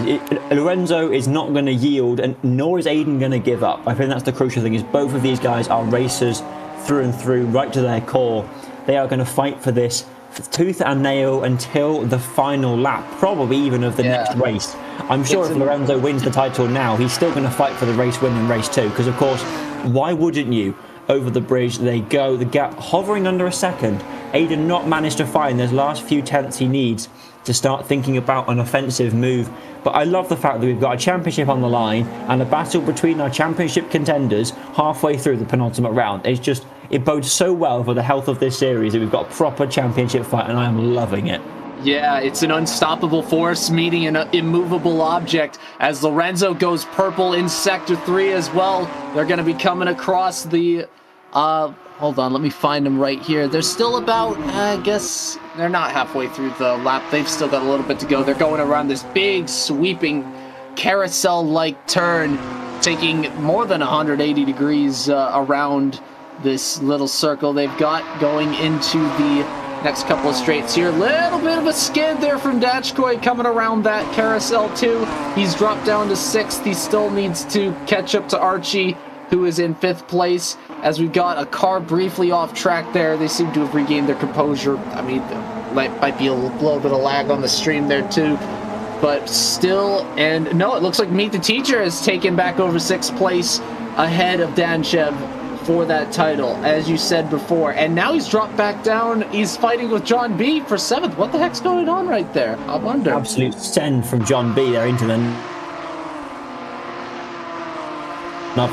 Lorenzo is not going to yield, and nor is Aiden going to give up. I think that's the crucial thing, is both of these guys are racers through and through, right to their core. They are going to fight for this tooth and nail until the final lap, probably even of the next race. I'm sure if Lorenzo wins the title now, he's still going to fight for the race win in race 2, because of course, why wouldn't you? Over the bridge they go, the gap hovering under a second. Aiden not managed to find those last few tenths he needs to start thinking about an offensive move. But I love the fact that we've got a championship on the line and a battle between our championship contenders halfway through the penultimate round. It bodes so well for the health of this series that we've got a proper championship fight, and I'm loving it. Yeah, it's an unstoppable force meeting an immovable object as Lorenzo goes purple in Sector 3 as well. They're going to be coming across the... hold on, let me find them right here. They're still about, I guess, they're not halfway through the lap. They've still got a little bit to go. They're going around this big, sweeping, carousel-like turn, taking more than 180 degrees around this little circle they've got, going into the next couple of straights here. Little bit of a skid there from Dachkoy coming around that carousel too. He's dropped down to 6th. He still needs to catch up to Archie, who is in 5th place. As we've got a car briefly off track there, they seem to have regained their composure. I mean, might be a little bit of lag on the stream there too, but still, and no, it looks like Meet the Teacher has taken back over 6th place ahead of Danchev for that title, as you said before. And now he's dropped back down. He's fighting with John B for 7th. What the heck's going on right there? I wonder. Absolute send from John B there into the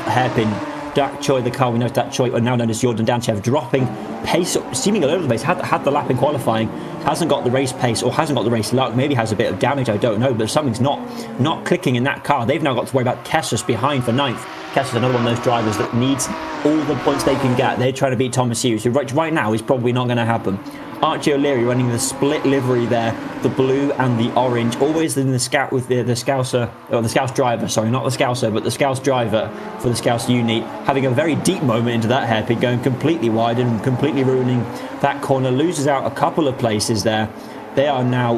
hairpin. Dak Choi, the car we know is Dak Choi, now known as Jordan Danchev, dropping pace, seeming all over the place. Had the lap in qualifying, hasn't got the race pace or hasn't got the race luck. Maybe has a bit of damage, I don't know, but something's not clicking in that car. They've now got to worry about Kessus behind for 9th. Kessus, another one of those drivers that needs all the points they can get. They're trying to beat Thomas Hughes, who right now is probably not going to happen. Archie O'Leary running the split livery there, the blue and the orange, always in the scout with the Scouser, or the Scouse driver, sorry, not the Scouser, but the Scouse driver for the Scouse unit, having a very deep moment into that hairpin, going completely wide and completely ruining that corner, loses out a couple of places there. They are now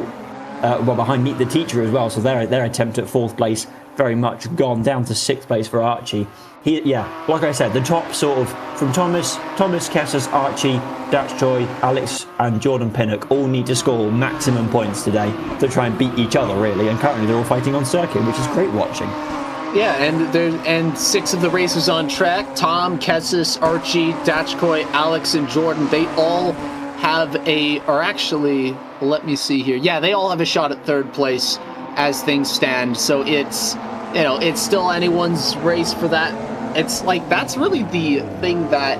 behind Meet the Teacher as well, so their attempt at 4th place very much gone, down to 6th place for Archie. Like I said, the top sort of from Thomas, Kessus, Archie, Dax Choi, Alex and Jordan Pinnock all need to score maximum points today to try and beat each other, really, and currently they're all fighting on circuit, which is great watching. Yeah, and 6 of the racers on track, Tom, Kessus, Archie, Dachkoy, Alex and Jordan, they all have let me see here. Yeah, they all have a shot at 3rd place as things stand, so it's still anyone's race for that. It's like, that's really the thing that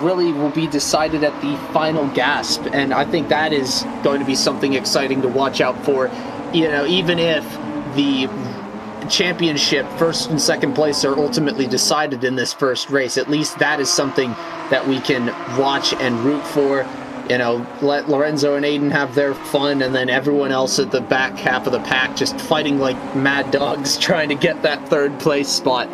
really will be decided at the final gasp, and I think that is going to be something exciting to watch out for. Even if the championship 1st and 2nd place are ultimately decided in this first race, at least that is something that we can watch and root for. Let Lorenzo and Aiden have their fun, and then everyone else at the back half of the pack just fighting like mad dogs trying to get that 3rd place spot.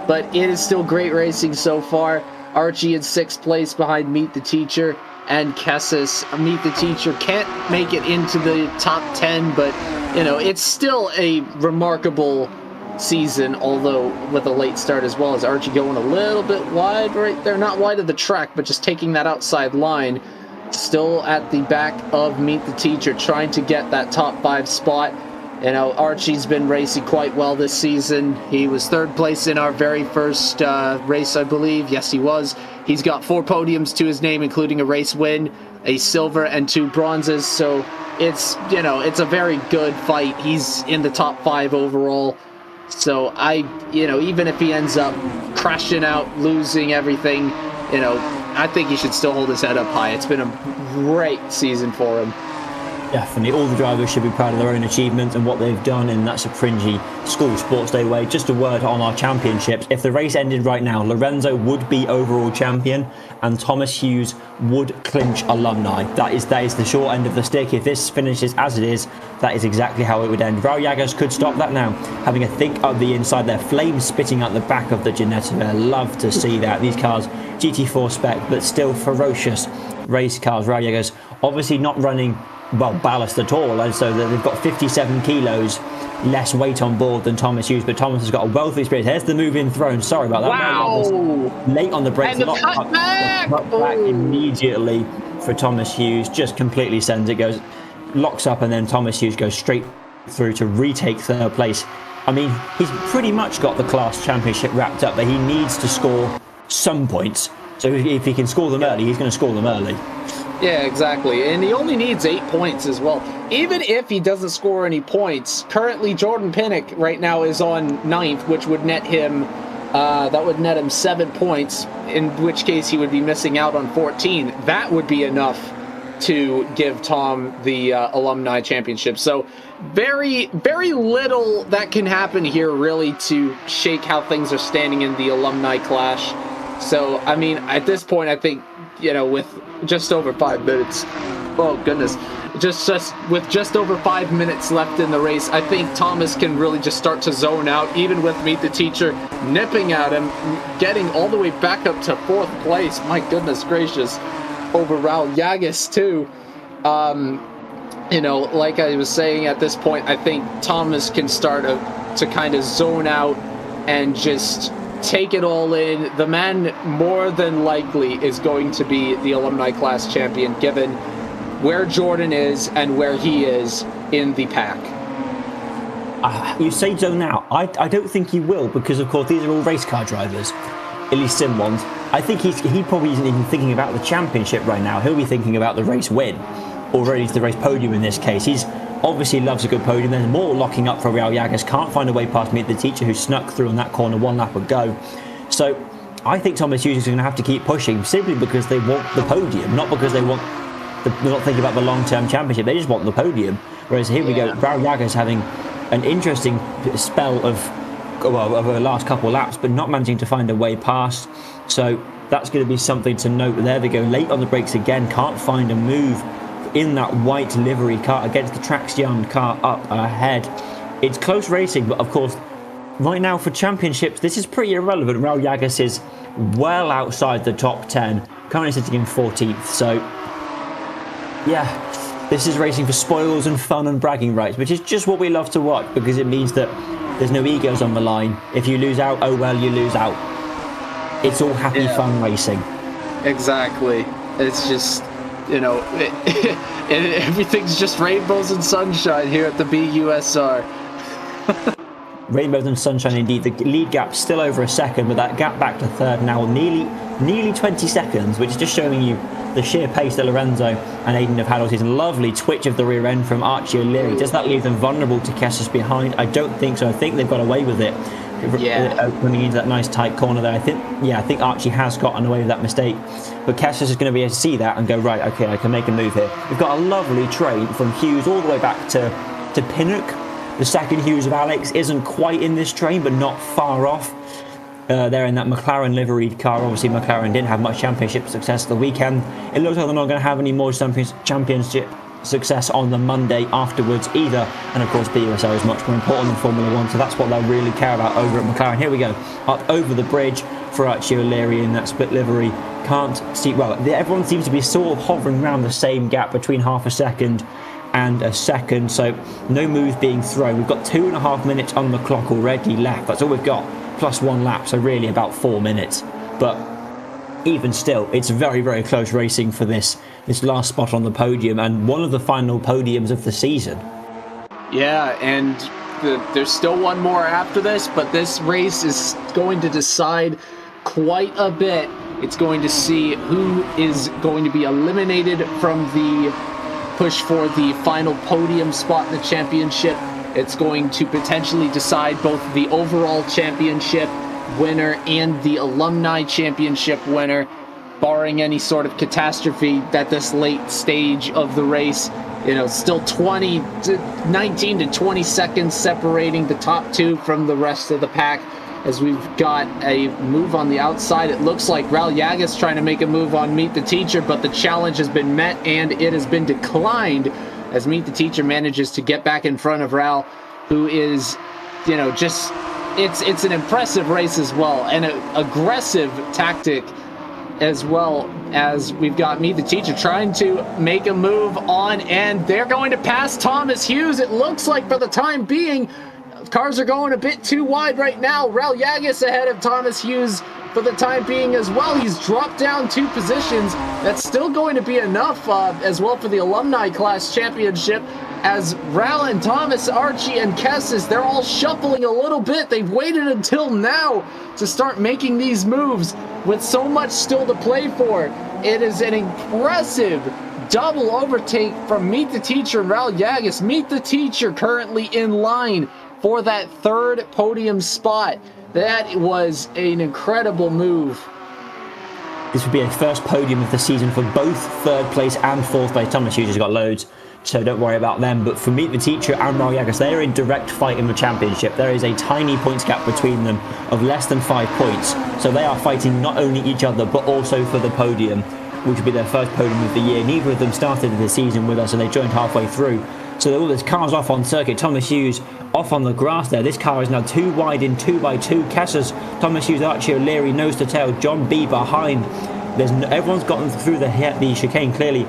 But it is still great racing so far. Archie in 6th place behind Meet the Teacher and Kessus. Meet the Teacher can't make it into the top 10, but it's still a remarkable season, although with a late start as well, as Archie going a little bit wide right there, not wide of the track, but just taking that outside line. Still at the back of Meet the Teacher, trying to get that top 5 spot. Archie's been racing quite well this season. He was 3rd place in our very first race, I believe. Yes, he was. He's got 4 podiums to his name, including a race win, a silver, and 2 bronzes. So it's a very good fight. He's in the top 5 overall. So even if he ends up crashing out, losing everything, I think he should still hold his head up high. It's been a great season for him. Definitely, all the drivers should be proud of their own achievements and what they've done in that Sapringi School Sports Day way. Just a word on our championships. If the race ended right now, Lorenzo would be overall champion and Thomas Hughes would clinch alumni. That is the short end of the stick. If this finishes as it is, that is exactly how it would end. Raul Yagas could stop that now, having a think up the inside there, flames spitting out the back of the Ginetta there. Love to see that. These cars, GT4 spec, but still ferocious race cars. Raul Yagas obviously not running ballast at all, and so they've got 57 kilos less weight on board than Thomas Hughes, but Thomas has got a wealth of experience. There's the move in thrown. Sorry about that. Wow! Late on the brakes. And the cutback! Cut back immediately for Thomas Hughes, just completely sends it, goes, locks up, and then Thomas Hughes goes straight through to retake third place. I mean, he's pretty much got the class championship wrapped up, but he needs to score some points. So if he can score them early, he's going to score them early. Yeah, exactly. And he only needs 8 points as well. Even if he doesn't score any points, currently Jordan Pinnock right now is on 9th, which would net him, that would net him 7 points, in which case he would be missing out on 14. That would be enough to give Tom the Alumni Championship. So very, very little that can happen here really to shake how things are standing in the Alumni Clash. So, I mean, at this point, I think, you know, with just over 5 minutes, oh goodness, just with just over 5 minutes left in the race, I think Thomas can really just start to zone out, even with Meet the Teacher nipping at him, getting all the way back up to 4th place. My goodness gracious, over Raul Yagas too. You know, like I was saying, at this point, I think Thomas can start to kind of zone out and just take it all in. The man more than likely is going to be the Alumni Class champion, given where Jordan is and where he is in the pack. You say zone out. I don't think he will, because of course these are all race car drivers, at least sim ones. I think he probably isn't even thinking about the championship right now. He'll be thinking about the race win, or really the race podium in this case. He's obviously loves a good podium. There's more locking up for Raul Yagas. Can't find a way past Meet the Teacher, who snuck through on that corner 1 lap ago. So I think Thomas Hughes is going to have to keep pushing, simply because they want the podium, not because they're not thinking about the long-term championship. They just want the podium. Whereas here we go, Raul Yagas having an interesting spell of the last couple of laps, but not managing to find a way past. So that's going to be something to note. There they go, late on the brakes again, can't find a move in that white livery car against the Traxion car up ahead. It's close racing, but of course, right now for championships, this is pretty irrelevant. Raul Yagas is well outside the top 10, currently sitting in 14th. So, yeah, this is racing for spoils and fun and bragging rights, which is just what we love to watch, because it means that there's no egos on the line. If you lose out, oh well, you lose out. It's all happy, fun racing. Exactly. It's just, you know, everything's just rainbows and sunshine here at the BUSR. Rainbows and sunshine indeed. The lead gap still over a second, but that gap back to third now nearly 20 seconds, which is just showing you the sheer pace that Lorenzo and Aiden have had all season. Lovely twitch of the rear end from Archie O'Leary. Does that leave them vulnerable to Kessis behind? I don't think so. I think they've got away with it. Coming into that nice tight corner there. I think Archie has gotten away with that mistake, but Kessis is going to be able to see that and go, right, okay, I can make a move here. We've got a lovely train from Hughes all the way back to Pinnock. The second Hughes of Alex isn't quite in this train, but not far off. They're in that McLaren liveried car. Obviously, McLaren didn't have much championship success the weekend. It looks like they're not going to have any more championship success on the Monday afterwards either. And of course, BUSR is much more important than Formula 1, so that's what they'll really care about over at McLaren. Here we go, up over the bridge for Archie O'Leary in that split livery. Can't see, well, everyone seems to be sort of hovering around the same gap between half a second and a second, so no moves being thrown. We've got 2.5 minutes on the clock already left. That's all we've got, plus 1 lap, so really about 4 minutes. But even still, it's very, very close racing for this last spot on the podium, and one of the final podiums of the season. Yeah, and there's still one more after this, but this race is going to decide quite a bit. It's going to see who is going to be eliminated from the push for the final podium spot in the championship. It's going to potentially decide both the overall championship winner and the alumni championship winner, barring any sort of catastrophe at this late stage of the race. You know, still 19 to 20 seconds separating the top 2 from the rest of the pack, as we've got a move on the outside. It looks like Raul Yagas trying to make a move on Meet the Teacher, but the challenge has been met and it has been declined, as Meet the Teacher manages to get back in front of Raul, who is, you know, just, it's an impressive race as well, and an aggressive tactic as well, as we've got Meet the Teacher trying to make a move on, and they're going to pass Thomas Hughes, it looks like, for the time being. Cars are going a bit too wide right now. Raul Yagas ahead of Thomas Hughes for the time being as well. He's dropped down 2 positions. That's still going to be enough as well for the Alumni Class Championship, as Rowland, Thomas, Archie, and Kessis, they're all shuffling a little bit. They've waited until now to start making these moves with so much still to play for. It is an impressive double overtake from Meet the Teacher and Raul Yagas. Meet the Teacher currently in line for that 3rd podium spot. That was an incredible move. This would be a first podium of the season for both 3rd place and 4th place. Thomas Hughes has got loads, so don't worry about them. But for Meet the Teacher and Raul Yagas, they are in direct fight in the championship. There is a tiny points gap between them of less than 5 points. So they are fighting not only each other, but also for the podium, which will be their first podium of the year. Neither of them started the season with us, and they joined halfway through. So all this car's off on circuit. Thomas Hughes off on the grass there. This car is now 2 wide in 2x2. Kessers, Thomas Hughes, Archie O'Leary, nose to tail. John B behind. Everyone's gotten through the chicane clearly.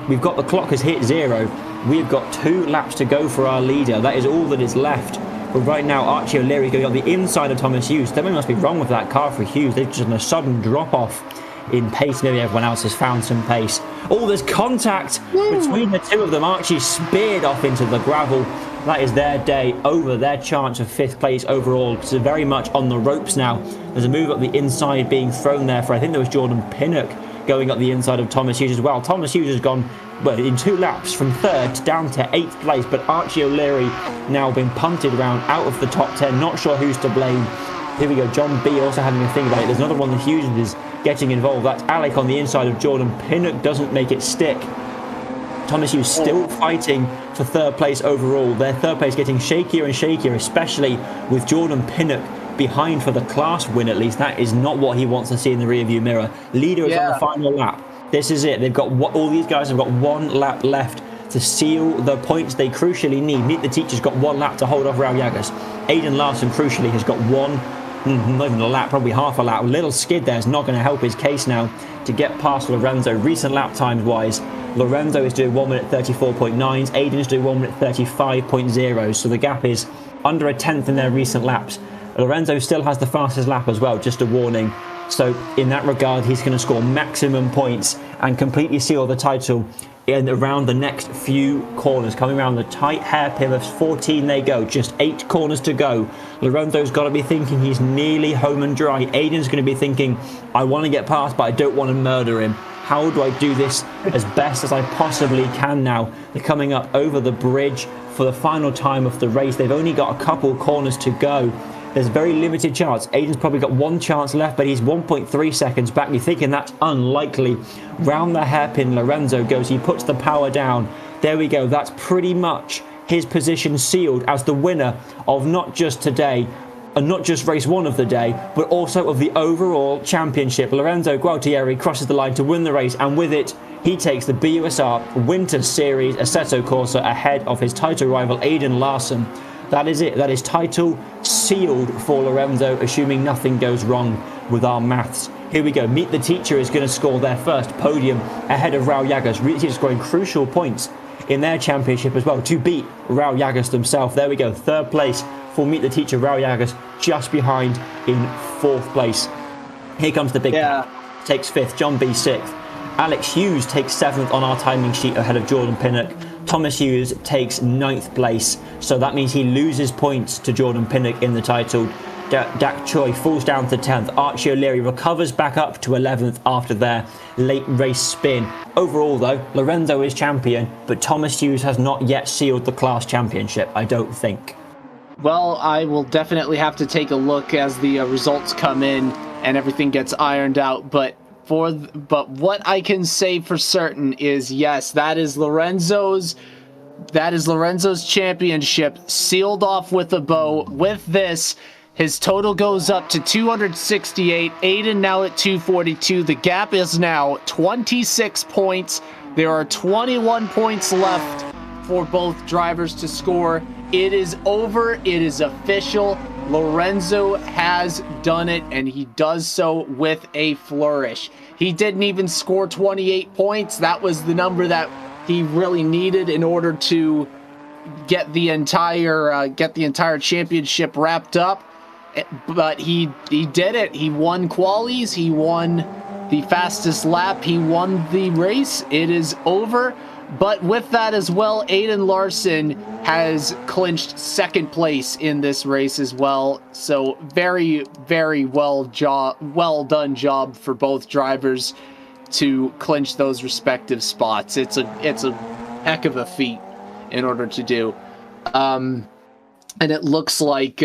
We've got the clock has hit 0. We've got 2 laps to go for our leader. That is all that is left. But right now, Archie O'Leary going on the inside of Thomas Hughes. Something must be wrong with that car for Hughes. They've just done a sudden drop off in pace. Maybe everyone else has found some pace. Oh, there's contact between the 2 of them. Archie speared off into the gravel. That is their day over, their chance of 5th place overall. So very much on the ropes now. There's a move up the inside being thrown there for, I think there was Jordan Pinnock going up the inside of Thomas Hughes as well. Thomas Hughes has gone, well, in 2 laps from 3rd down to 8th place, but Archie O'Leary now been punted around out of the top 10. Not sure who's to blame. Here we go, John B also having a think about it. There's another one that Hughes is getting involved. That's Alec on the inside of Jordan. Pinnock doesn't make it stick. Thomas Hughes still fighting for 3rd place overall. Their 3rd place getting shakier and shakier, especially with Jordan Pinnock behind for the class win at least. That is not what he wants to see in the rearview mirror. Leader is on the final lap. This is it. They've got all these guys have got 1 lap left to seal the points they crucially need. Meet the Teacher's got 1 lap to hold off Raul Yagas. Aiden Larson crucially has got not even a lap, probably half a lap. A little skid there is not going to help his case now to get past Lorenzo. Recent lap times wise, Lorenzo is doing 1 minute 34.9, Aiden is doing 1 minute 35.0, so the gap is under a tenth in their recent laps. Lorenzo still has the fastest lap as well, just a warning. So in that regard, he's going to score maximum points and completely seal the title in around the next few corners. Coming around the tight hairpin of 14 they go, just 8 corners to go. Lorenzo's got to be thinking he's nearly home and dry. Aiden's going to be thinking, I want to get past, but I don't want to murder him. How do I do this as best as I possibly can now? They're coming up over the bridge for the final time of the race. They've only got a couple corners to go. There's a very limited chance. Aiden's probably got 1 chance left, but he's 1.3 seconds back. You're thinking that's unlikely. Round the hairpin, Lorenzo goes. He puts the power down. There we go. That's pretty much his position sealed as the winner of not just today, and not just race 1 of the day, but also of the overall championship. Lorenzo Gualtieri crosses the line to win the race, and with it, he takes the BUSR Winter Series Assetto Corsa ahead of his title rival Aiden Larson. That is it. That is title sealed for Lorenzo, assuming nothing goes wrong with our maths. Here we go. Meet the Teacher is going to score their first podium ahead of Raul Yagas. Really scoring crucial points in their championship as well to beat Raul Yagas themselves. There we go. 3rd place for Meet the Teacher, Raul Yagas, just behind in 4th place. Here comes the big takes 5th, John B 6th. Alex Hughes takes 7th on our timing sheet ahead of Jordan Pinnock. Thomas Hughes takes 9th place, so that means he loses points to Jordan Pinnock in the title. Dak Choi falls down to 10th. Archie O'Leary recovers back up to 11th after their late race spin. Overall though, Lorenzo is champion, but Thomas Hughes has not yet sealed the class championship, I don't think. Well, I will definitely have to take a look as the results come in and everything gets ironed out, but what I can say for certain is, yes, that is Lorenzo's championship sealed off with a bow. With this, his total goes up to 268. Aiden now at 242. The gap is now 26 points. There are 21 points left for both drivers to score. It is over. It is official. Lorenzo has done it, and he does so with a flourish. He didn't even score 28 points. That was the number that he really needed in order to get the entire championship wrapped up. but he did it. He won qualies. He won the fastest lap. He won the race. It is over. But with that as well, Aiden Larson has clinched second place in this race as well. So very, very well done job for both drivers to clinch those respective spots. It's a heck of a feat in order to do. And it looks like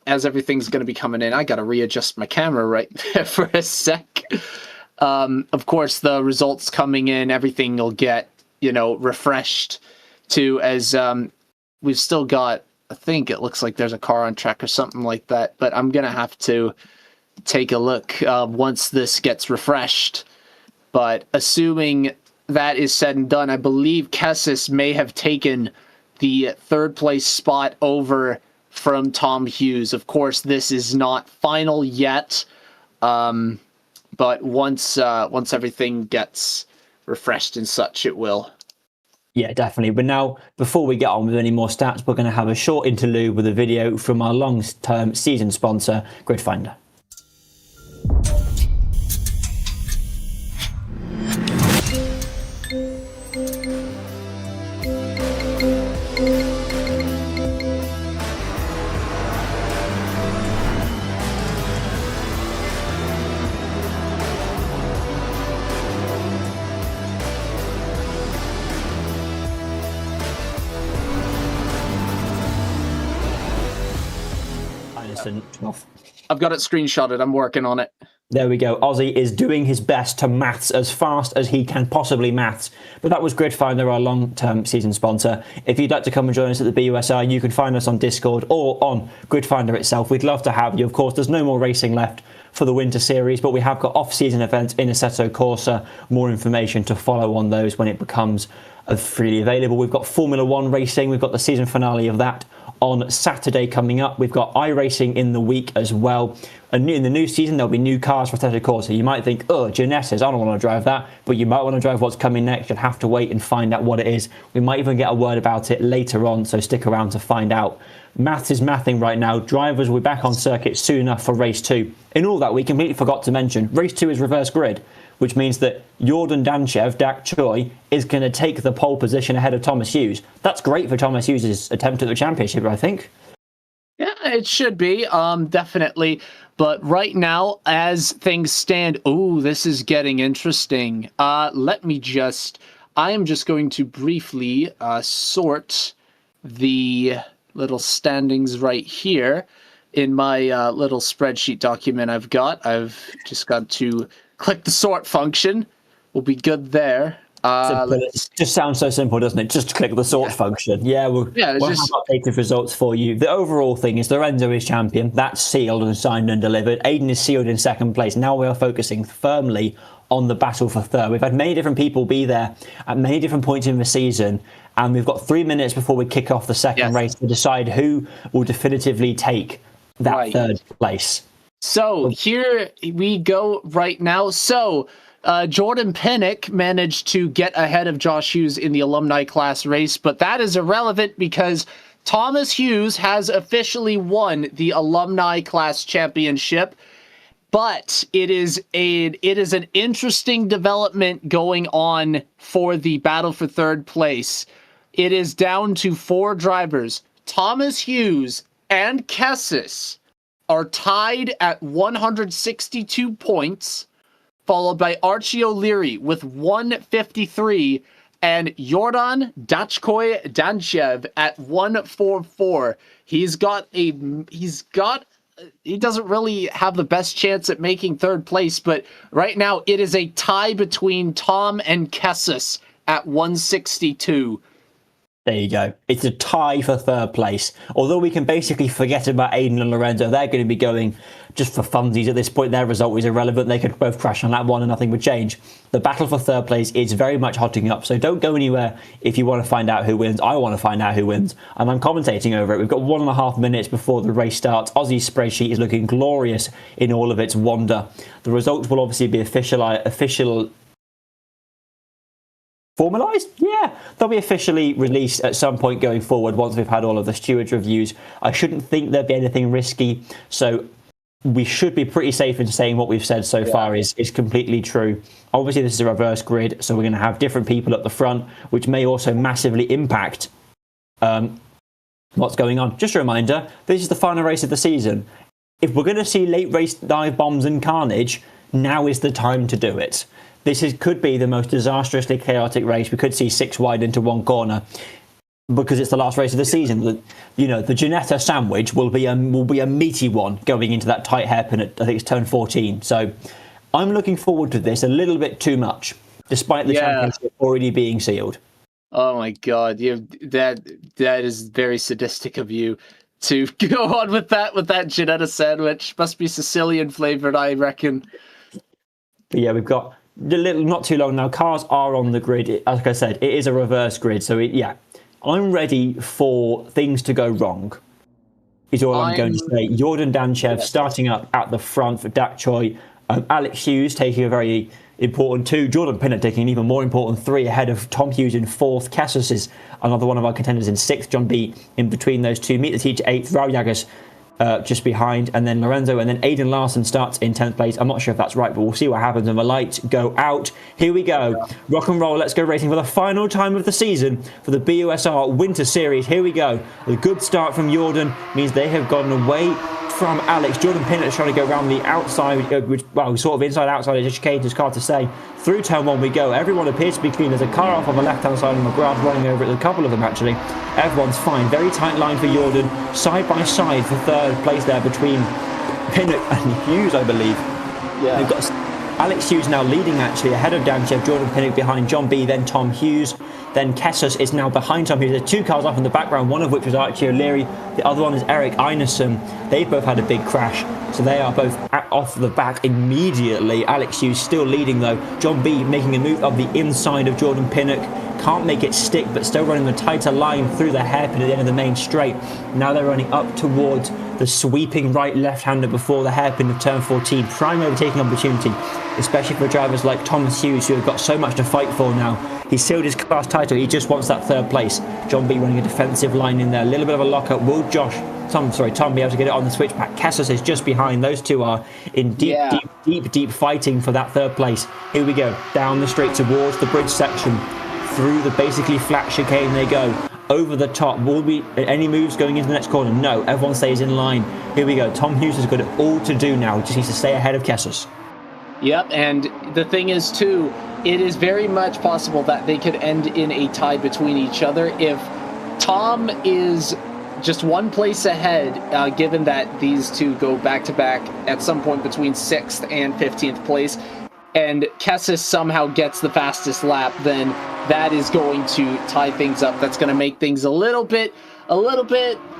as everything's going to be coming in, I got to readjust my camera right there for a sec. Of course, the results coming in, everything will get, refreshed too, as we've still got, I think it looks like there's a car on track or something like that, but I'm going to have to take a look once this gets refreshed. But assuming that is said and done, I believe Kessis may have taken the third place spot over from Tom Hughes. Of course, this is not final yet, but once everything gets refreshed and such, it will. Yeah, definitely. But now, before we get on with any more stats, we're going to have a short interlude with a video from our long-term season sponsor, Gridfinder. I've got it screenshotted. I'm working on it. There we go. Ozzy is doing his best to maths as fast as he can possibly maths. But that was Gridfinder, our long-term season sponsor. If you'd like to come and join us at the BUSR, you can find us on Discord or on Gridfinder itself. We'd love to have you. Of course, there's no more racing left for the winter series, but we have got off-season events in Assetto Corsa. More information to follow on those when it becomes freely available. We've got Formula One racing. We've got the season finale of that on Saturday coming up. We've got iRacing in the week as well. And in the new season, there'll be new cars for Assetto Corsa. You might think, oh, Ginetta's, I don't want to drive that. But you might want to drive what's coming next. You'll have to wait and find out what it is. We might even get a word about it later on, so stick around to find out. Maths is mathing right now. Drivers will be back on circuit soon enough for race 2. In all that, we completely forgot to mention, race 2 is reverse grid, which means that Jordan Danchev, Dak Choi, is going to take the pole position ahead of Thomas Hughes. That's great for Thomas Hughes' attempt at the championship, I think. Yeah, it should be, definitely. But right now, as things stand, this is getting interesting. I am just going to briefly sort the little standings right here in my little spreadsheet document I've got. I've just got to click the sort function. We'll be good there. It just sounds so simple, doesn't it? Just click the sort function. We'll have updated results for you. The overall thing is Lorenzo is champion. That's sealed and signed and delivered. Aiden is sealed in second place. Now we are focusing firmly on the battle for third. We've had many different people be there at many different points in the season, and we've got 3 minutes before we kick off the second race to decide who will definitively take that third place. So here we go right now. So Jordan Pinnock managed to get ahead of Josh Hughes in the alumni class race, but that is irrelevant because Thomas Hughes has officially won the alumni class championship. But it is an interesting development going on for the battle for third place. It is down to 4 drivers. Thomas Hughes and Kessis are tied at 162 points, followed by Archie O'Leary with 153 and Jordan Danchev at 144. He doesn't really have the best chance at making third place, but right now it is a tie between Tom and Kessis at 162. There you go. It's a tie for third place. Although we can basically forget about Aiden and Lorenzo. They're going to be going just for funsies at this point. Their result is irrelevant. They could both crash on that one and nothing would change. The battle for third place is very much hotting up. So don't go anywhere if you want to find out who wins. I want to find out who wins. And I'm commentating over it. We've got 1.5 minutes before the race starts. Aussie's spreadsheet is looking glorious in all of its wonder. The results will obviously be official Formalised? Yeah. They'll be officially released at some point going forward once we've had all of the stewards' reviews. I shouldn't think there'd be anything risky, so we should be pretty safe in saying what we've said so far is completely true. Obviously, this is a reverse grid, so we're going to have different people at the front, which may also massively impact what's going on. Just a reminder, this is the final race of the season. If we're going to see late race dive bombs and carnage, now is the time to do it. Could be the most disastrously chaotic race. We could see 6 wide into one corner because it's the last race of the season. The Ginetta sandwich will be a meaty one going into that tight hairpin at, I think it's turn 14. So I'm looking forward to this a little bit too much, despite the championship already being sealed. Oh my God, that is very sadistic of you to go on with that Ginetta sandwich. Must be Sicilian flavored, I reckon. But yeah, we've got not too long now. Cars are on the grid. Like I said, it is a reverse grid. So I'm ready for things to go wrong. Is all I'm going to say. Jordan Danchev starting up at the front for Dak Choi. Alex Hughes taking a very important 2. Jordan Pinnock taking an even more important 3 ahead of Tom Hughes in 4th. Cassis is another one of our contenders in 6th. John B in between those two. Meet the teacher 8th. Raul Yagas just behind, and then Lorenzo, and then Aidan Larson starts in 10th place. I'm not sure if that's right, but we'll see what happens when the lights go out. Here we go. Rock and roll. Let's go racing for the final time of the season for the BUSR Winter Series. Here we go. A good start from Jordan means they have gotten away from Alex. Jordan Pinnock is trying to go around the outside, sort of inside-outside, it's chicane, it's hard to say. Through turn 1 we go. Everyone appears to be clean. There's a car off on the left-hand side of McGrath running over it. A couple of them, actually. Everyone's fine. Very tight line for Jordan. Side by side for 3rd place there between Pinnock and Hughes, I believe. Yeah. They've got Alex Hughes now leading, actually, ahead of Danchev. Jordan Pinnock behind John B, then Tom Hughes. Then Kessus is now behind Tom Hughes. There's 2 cars off in the background, one of which was Archie O'Leary. The other one is Eric Einerson. They've both had a big crash, so they are both off the back immediately. Alex Hughes still leading, though. John B making a move of the inside of Jordan Pinnock. Can't make it stick, but still running a tighter line through the hairpin at the end of the main straight. Now they're running up towards the sweeping right left-hander before the hairpin of turn 14. Prime overtaking opportunity, especially for drivers like Thomas Hughes, who have got so much to fight for now. He's sealed his class title. He just wants that 3rd place. John B running a defensive line in there. A little bit of a lockup. Will Tom be able to get it on the switchback? Cassis is just behind. Those two are in deep fighting for that 3rd place. Here we go. Down the straight towards the bridge section. Through the basically flat chicane they go. Over the top. Will be any moves going into the next corner? No. Everyone stays in line. Here we go. Tom Hughes has got it all to do now. He just needs to stay ahead of Cassis. Yep, and the thing is, too, it is very much possible that they could end in a tie between each other if Tom is just 1 place ahead, given that these two go back-to-back at some point between 6th and 15th place, and Kessis somehow gets the fastest lap, then that is going to tie things up. That's going to make things a little bit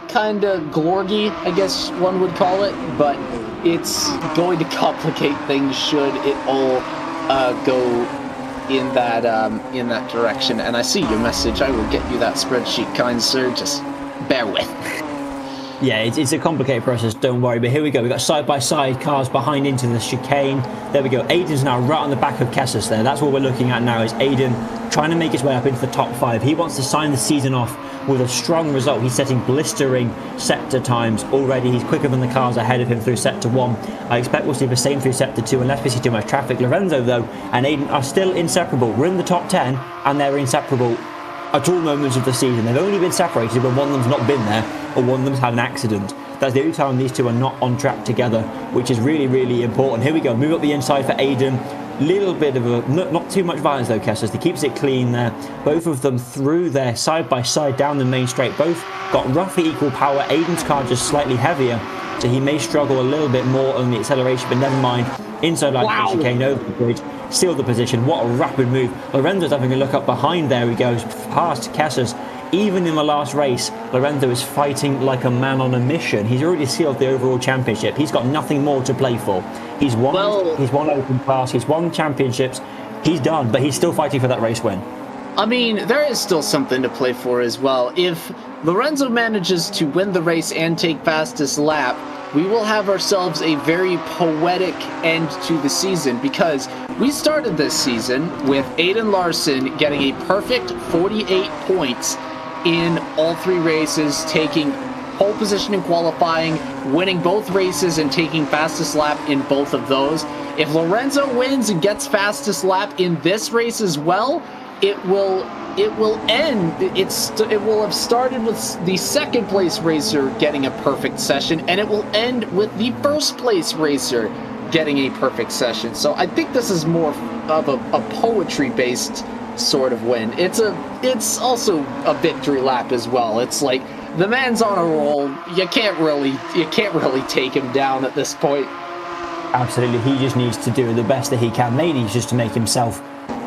kind of glorgy, I guess one would call it, but it's going to complicate things should it all go in that direction. And I see your message. I will get you that spreadsheet, kind sir. Just bear with. Yeah, it's a complicated process, don't worry. But here we go. We've got side-by-side cars behind into the chicane. There we go. Aiden's now right on the back of Kessis there. That's what we're looking at now, is Aiden trying to make his way up into the top 5. He wants to sign the season off with a strong result. He's setting blistering sector times already. He's quicker than the cars ahead of him through sector 1. I expect we'll see the same through sector 2 unless we see too much traffic. Lorenzo, though, and Aiden are still inseparable. We're in the top 10, and they're inseparable at all moments of the season. They've only been separated when one of them's not been there or one of them's had an accident. That's the only time these two are not on track together, which is really, really important. Here we go. Move up the inside for Aiden. Little bit of a, not too much violence though, Kessler. He keeps it clean there. Both of them through there, side by side down the main straight. Both got roughly equal power. Aiden's car just slightly heavier, so he may struggle a little bit more on the acceleration, but never mind. Inside like chicane over the bridge, seal the position. What a rapid move. Lorenzo's having a look up behind there. He goes past Kessler's. Even in the last race, Lorenzo is fighting like a man on a mission. He's already sealed the overall championship. He's got nothing more to play for. He's won open class, he's won championships, he's done, but he's still fighting for that race win. I mean, there is still something to play for as well. If Lorenzo manages to win the race and take fastest lap, we will have ourselves a very poetic end to the season, because we started this season with Aiden Larson getting a perfect 48 points in all 3 races, taking pole position in qualifying, winning both races, and taking fastest lap in both of those. If Lorenzo wins and gets fastest lap in this race as well, it will end. It will have started with the second place racer getting a perfect session, and it will end with the first place racer getting a perfect session. So I think this is more of a poetry based sort of win. It's also a victory lap as well. It's like the man's on a roll. You can't really take him down at this point. Absolutely, he just needs to do the best that he can. Maybe just to make himself,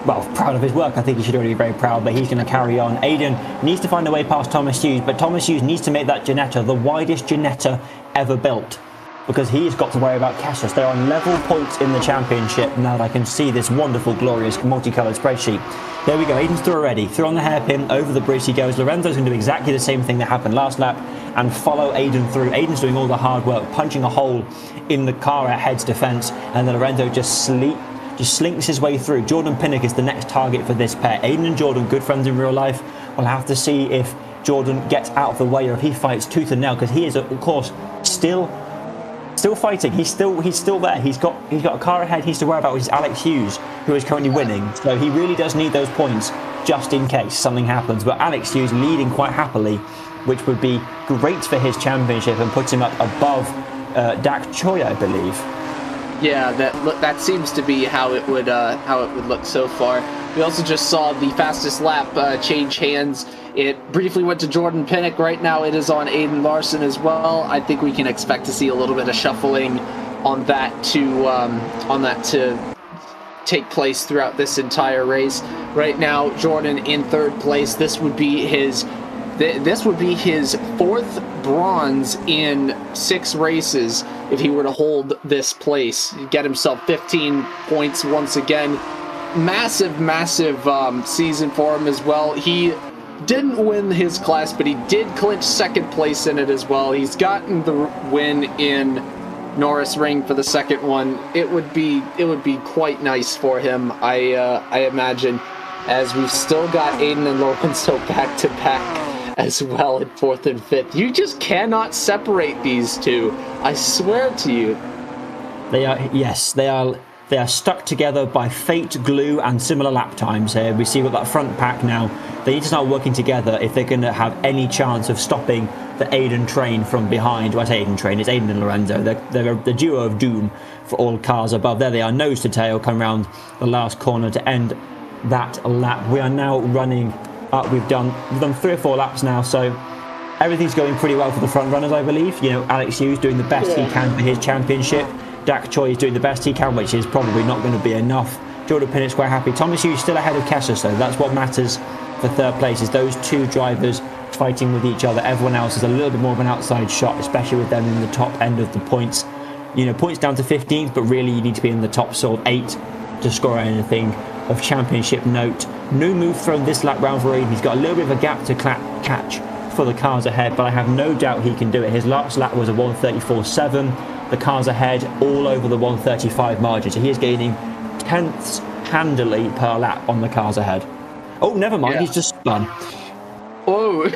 well, proud of his work. I think he should already be very proud, but he's going to carry on. Aiden needs to find a way past Thomas Hughes, but Thomas Hughes needs to make that Ginetta the widest Ginetta ever built, because he's got to worry about Cassius. They're on level points in the championship now that I can see this wonderful, glorious, multicoloured spreadsheet. There we go, Aiden's through already. Through on the hairpin, over the bridge he goes. Lorenzo's going to do exactly the same thing that happened last lap and follow Aiden through. Aiden's doing all the hard work, punching a hole in the car ahead's defence, and then Lorenzo just slinks his way through. Jordan Pinnock is the next target for this pair. Aiden and Jordan, good friends in real life. We'll have to see if Jordan gets out of the way or if he fights tooth and nail, because he is, of course, still fighting. He's still there. He's got a car ahead he's to worry about, which is Alex Hughes, who is currently winning. So he really does need those points just in case something happens. But Alex Hughes leading quite happily, which would be great for his championship and puts him up above Dak Choi, I believe. Yeah, that seems to be how it would look so far. We also just saw the fastest lap change hands. It briefly went to Jordan Pinnock. Right now it is on Aiden Larson as well. I think we can expect to see a little bit of shuffling on that to take place throughout this entire race. Right now, Jordan in 3rd place. This would be his 4th bronze in 6 races if he were to hold this place. Get himself 15 points once again. Massive season for him as well. He didn't win his class, but he did clinch 2nd place in it as well. He's gotten the win in Norris Ring for the 2nd one. It would be quite nice for him, I imagine, as we've still got Aiden and Lorenzo back to back as well in 4th and 5th. You just cannot separate these two. I swear to you. They are stuck together by fate, glue, and similar lap times here. We see with that front pack now. They need to start working together if they're going to have any chance of stopping the Aiden train from behind. Well, I say Aiden train, it's Aiden and Lorenzo. They're the duo of doom for all cars above. There they are, nose to tail, come around the last corner to end that lap. We are now running up. We've done 3 or 4 laps now, so everything's going pretty well for the front runners, I believe. You know, Alex Hughes doing the best he can for his championship. Dak Choi is doing the best he can, which is probably not going to be enough. Jordan Pinnock's quite happy. Thomas Hughes still ahead of Cassius, though. That's what matters for 3rd place, is those 2 drivers fighting with each other. Everyone else is a little bit more of an outside shot, especially with them in the top end of the points. You know, points down to 15th, but really you need to be in the top sort of 8 to score anything of championship note. No move thrown this lap round for Aiden. He's got a little bit of a gap to catch for the cars ahead, but I have no doubt he can do it. His last lap was a 1:34.7. The cars ahead all over the 1:35 margin, so he is gaining tenths handily per lap on the cars ahead. Oh, never mind, he's just spun. Oh.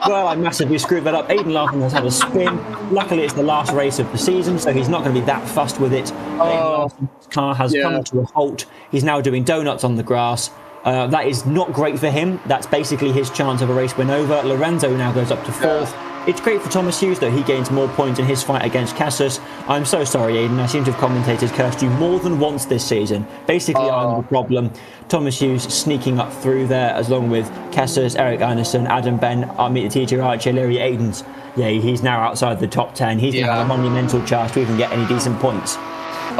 Well, I massively screwed that up. Aiden Larson has had a spin. Luckily, it's the last race of the season, so he's not going to be that fussed with it. Aiden Larson's car has come to a halt. He's now doing donuts on the grass. That is not great for him. That's basically his chance of a race win over. Lorenzo now goes up to 4th. It's great for Thomas Hughes, though. He gains more points in his fight against Cassius. I'm so sorry, Aiden. I seem to have commentators cursed you more than once this season. Basically, I'm the problem. Thomas Hughes sneaking up through there, as long with Cassius, Eric Anderson, Adam Ben, Amit Teacher, Archie, Larry Aiden's. Yeah, he's now outside the top 10. He's going to have a monumental chance to even get any decent points.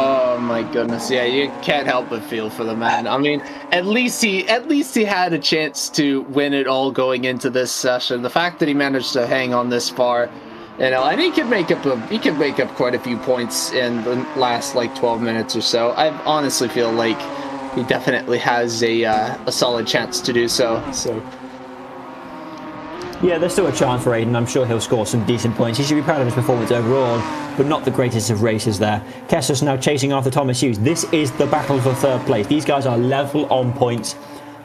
Oh my goodness, yeah, you can't help but feel for the man. I mean, at least he had a chance to win it all going into this session. The fact that he managed to hang on this far, you know, and he could make up quite a few points in the last like 12 minutes or so. I honestly feel like he definitely has a solid chance to do so. So Yeah, there's still a chance for Aiden. I'm sure he'll score some decent points. He should be proud of his performance overall, but not the greatest of races there. Kessus now chasing after Thomas Hughes. This is the battle for third place. These guys are level on points.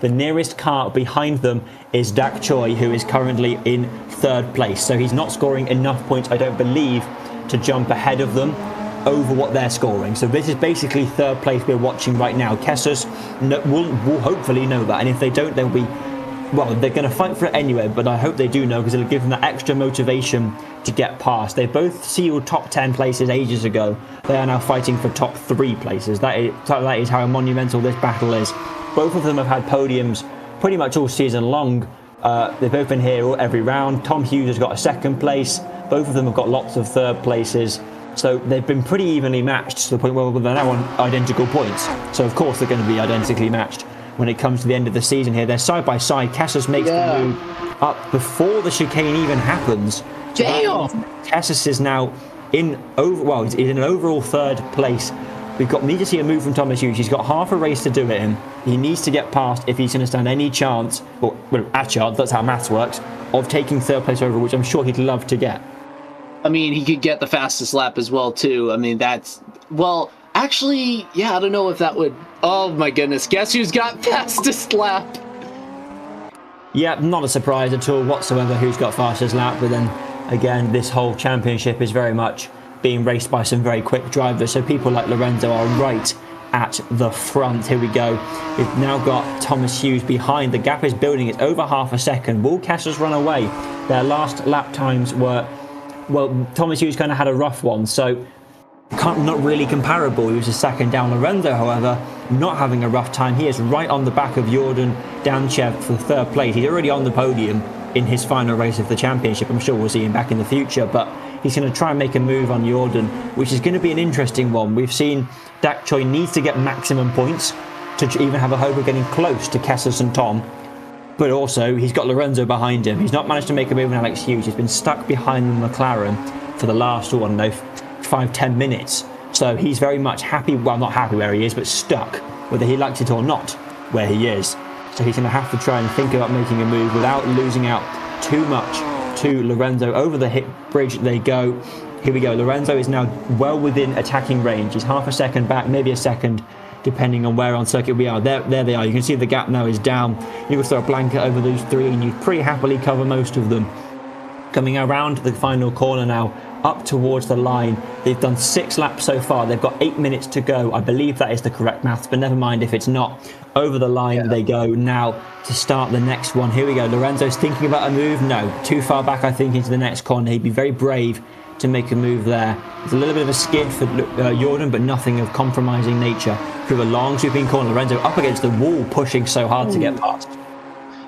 The nearest car behind them is Dak Choi, who is currently in third place. So he's not scoring enough points, I don't believe, to jump ahead of them over what they're scoring. So this is basically third place we're watching right now. Kessus will hopefully know that, and if they don't, they'll be... Well, they're going to fight for it anyway, but I hope they do know, because it'll give them that extra motivation to get past. They both sealed top 10 places ages ago. They are now fighting for top 3 places. That is how monumental this battle is. Both of them have had podiums pretty much all season long. They've both been here every round. Tom Hughes has got a second place. Both of them have got lots of third places. So they've been pretty evenly matched to the point where they're now on identical points. So of course they're going to be identically matched when it comes to the end of the season here. They're side by side. Kessus makes the move up before the chicane even happens. Damn! Kessus is now he's in an overall third place. We need to see a move from Thomas Hughes. He's got half a race to do it in. He needs to get past if he's going to stand any chance, or a chance, that's how maths works, of taking third place over, which I'm sure he'd love to get. I mean, he could get the fastest lap as well, too. I mean, actually, yeah, I don't know if that would... Oh, my goodness. Guess who's got fastest lap? Yeah, not a surprise at all whatsoever who's got fastest lap. But then, again, this whole championship is very much being raced by some very quick drivers. So people like Lorenzo are right at the front. Here we go. We've now got Thomas Hughes behind. The gap is building. It's over half a second. Will Kessus run away? Their last lap times were... Well, Thomas Hughes kind of had a rough one, so not really comparable. He was a second down. Lorenzo, however, not having a rough time. He is right on the back of Jordan Danchev for third place. He's already on the podium in his final race of the championship. I'm sure we'll see him back in the future, but he's going to try and make a move on Jordan, which is going to be an interesting one. We've seen Dak Choi needs to get maximum points to even have a hope of getting close to Kessus and Tom. But also, he's got Lorenzo behind him. He's not managed to make a move on Alex Hughes. He's been stuck behind the McLaren for the last, 5-10 minutes. So he's very much happy, well, not happy where he is, but stuck, whether he likes it or not, where he is. So he's going to have to try and think about making a move without losing out too much to Lorenzo. Over the hip bridge they go. Here we go. Lorenzo is now well within attacking range. He's half a second back, maybe a second, depending on where on circuit we are. There they are. You can see the gap now is down. You can throw a blanket over those three and you pretty happily cover most of them. Coming around the final corner now, up towards the line. They've done 6 laps so far. They've got 8 minutes to go. I believe that is the correct maths, but never mind if it's not. Over the line they go now to start the next one. Here we go. Lorenzo's thinking about a move. No, too far back, I think, into the next corner. He'd be very brave to make a move there. It's a little bit of a skid for Jordan, but nothing of compromising nature. Through a long sweeping corner, Lorenzo up against the wall, pushing so hard to get past.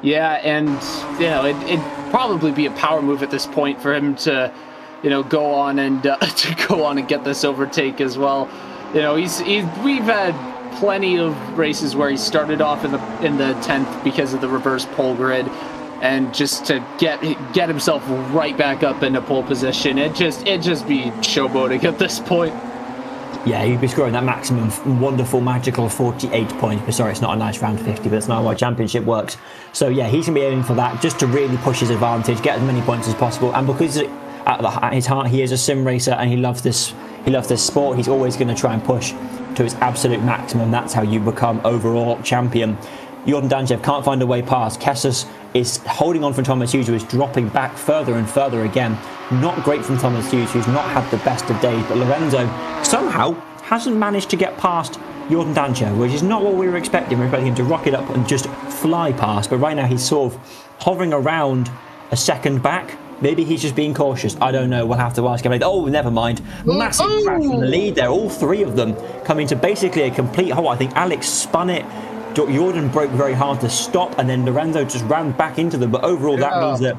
Yeah, and it'd probably be a power move at this point for him to, go on and get this overtake as well. We've had plenty of races where he started off in the 10th because of the reverse pole grid, and just to get himself right back up into pole position, it'd just be showboating at this point. Yeah, he'd be scoring that maximum wonderful, magical 48 points. But sorry, it's not a nice round 50, but that's not how our championship works. So yeah, he's going to be aiming for that, just to really push his advantage, get as many points as possible. And because at his heart, he is a sim racer and he loves this sport, he's always going to try and push to his absolute maximum. That's how you become overall champion. Jordan Danchev can't find a way past. Kessus is holding on from Thomas Hughes, who is dropping back further and further again. Not great from Thomas Hughes, who's not had the best of days, but Lorenzo somehow hasn't managed to get past Jordan Danchev, which is not what we were expecting. We were expecting him to rocket up and just fly past, but right now he's sort of hovering around a second back. Maybe he's just being cautious. I don't know. We'll have to ask him. Oh, never mind. Massive crash from the lead there. All 3 of them coming to basically a complete hole. I think Alex spun it. Jordan broke very hard to stop, and then Lorenzo just ran back into them. But overall, that means that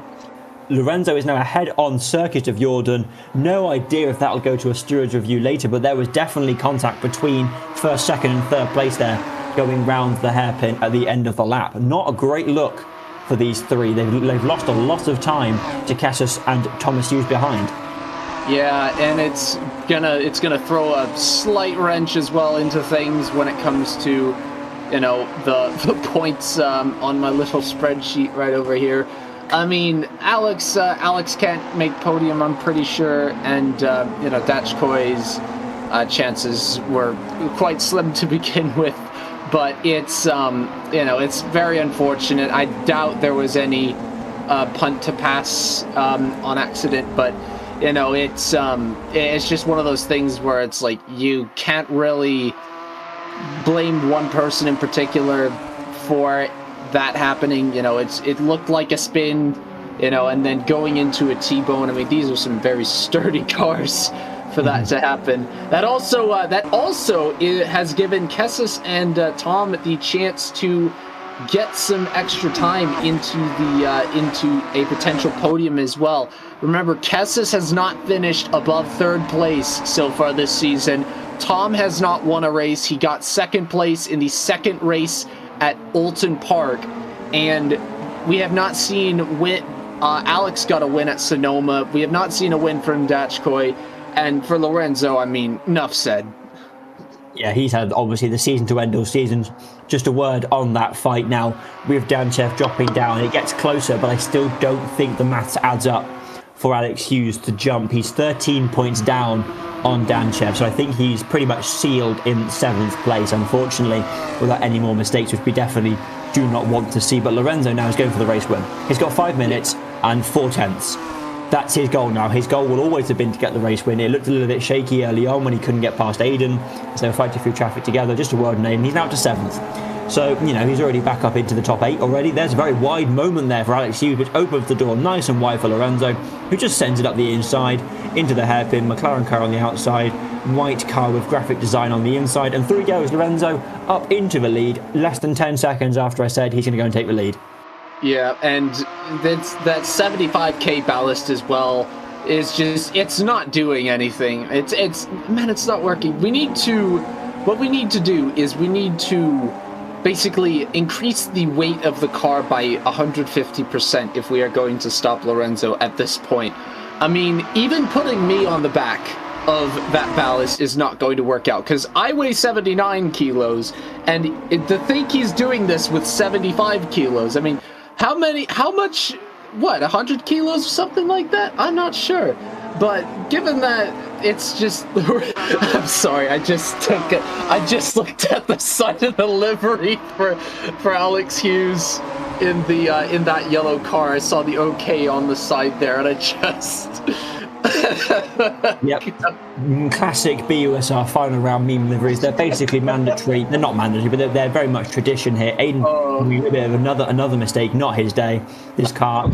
Lorenzo is now ahead on circuit of Jordan. No idea if that'll go to a steward's review later, but there was definitely contact between first, second, and third place there, going round the hairpin at the end of the lap. Not a great look for these 3. They've lost a lot of time to Kessus and Thomas Hughes behind. Yeah, and it's gonna throw a slight wrench as well into things when it comes to the points on my little spreadsheet right over here. I mean, Alex can't make podium, I'm pretty sure, and Dachkoi's chances were quite slim to begin with. But it's it's very unfortunate. I doubt there was any punt to pass on accident, but it's just one of those things where it's like you can't really blame one person in particular for that happening. It looked like a spin, and then going into a T-bone. I mean, these are some very sturdy cars for that to happen. That also has given Kessis and Tom the chance to get some extra time into a potential podium as well. Remember, Kessis has not finished above third place so far this season. Tom has not won a race. He got second place in the second race at Oulton Park, and we have not seen Alex got a win at Sonoma. We have not seen a win from Dachkoi, and for Lorenzo, I mean, enough said. Yeah, he's had obviously the season to end all seasons. Just a word on that fight now with Danchev dropping down. It gets closer, but I still don't think the maths adds up for Alex Hughes to jump. He's 13 points down on Danchev, so I think he's pretty much sealed in 7th place, unfortunately, without any more mistakes, which we definitely do not want to see. But Lorenzo now is going for the race win. He's got 5 minutes and 4 tenths. That's his goal now. His goal will always have been to get the race win. It looked a little bit shaky early on when he couldn't get past Aiden, so they were fighting through traffic together. Just a word on Aiden. He's now up to 7th. So, he's already back up into the top 8 already. There's a very wide moment there for Alex Hughes, which opens the door nice and wide for Lorenzo, who just sends it up the inside into the hairpin. McLaren car on the outside, white car with graphic design on the inside, and through goes Lorenzo up into the lead, less than 10 seconds after I said he's going to go and take the lead. Yeah, and that 75k ballast as well is just, it's not doing anything. It's not working. What we need to do is we need to basically increase the weight of the car by 150% if we are going to stop Lorenzo at this point. I mean, even putting me on the back of that ballast is not going to work out, because I weigh 79 kilos, and to think he's doing this with 75 kilos, I mean, how much, 100 kilos or something like that? I'm not sure. But given that it's just, I'm sorry, I just looked at the side of the livery for Alex Hughes in that yellow car. I saw the OK on the side there, and I just Yep. Classic BUSR final round meme liveries. They're basically mandatory. They're not mandatory, but they're very much tradition here. Aiden, we a bit of another mistake. Not his day. This car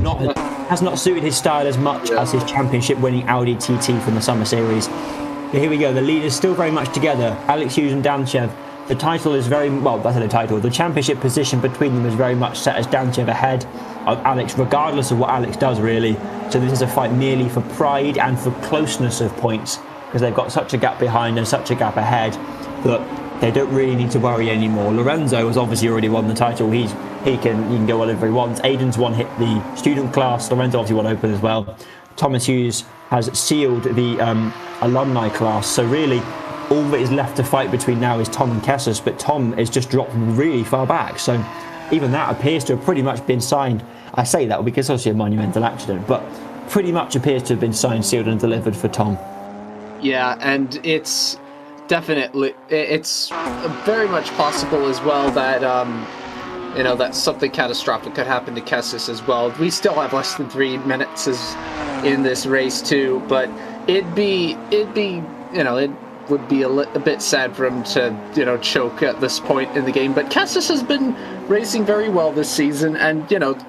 has not suited his style as much as his championship-winning Audi TT from the Summer Series. But here we go. The lead is still very much together. Alex Hughes and Danchev. The title is very well. That's not the title. The championship position between them is very much set as Danchev ahead of Alex, regardless of what Alex does, really. So this is a fight merely for pride and for closeness of points, because they've got such a gap behind and such a gap ahead that they don't really need to worry anymore. Lorenzo has obviously already won the title. He can go whatever he wants. Aiden's hit the student class. Lorenzo obviously won Open as well. Thomas Hughes has sealed the alumni class. So really, all that is left to fight between now is Tom and Kessis, but Tom is just dropped really far back. So even that appears to have pretty much been signed. I say that because it's obviously a monumental accident, but pretty much appears to have been signed, sealed and delivered for Tom. Yeah, and it's definitely, it's very much possible as well that, that something catastrophic could happen to Kessis as well. We still have less than 3 minutes in this race too, but it would be a bit sad for him to, choke at this point in the game. But Kessis has been racing very well this season, and,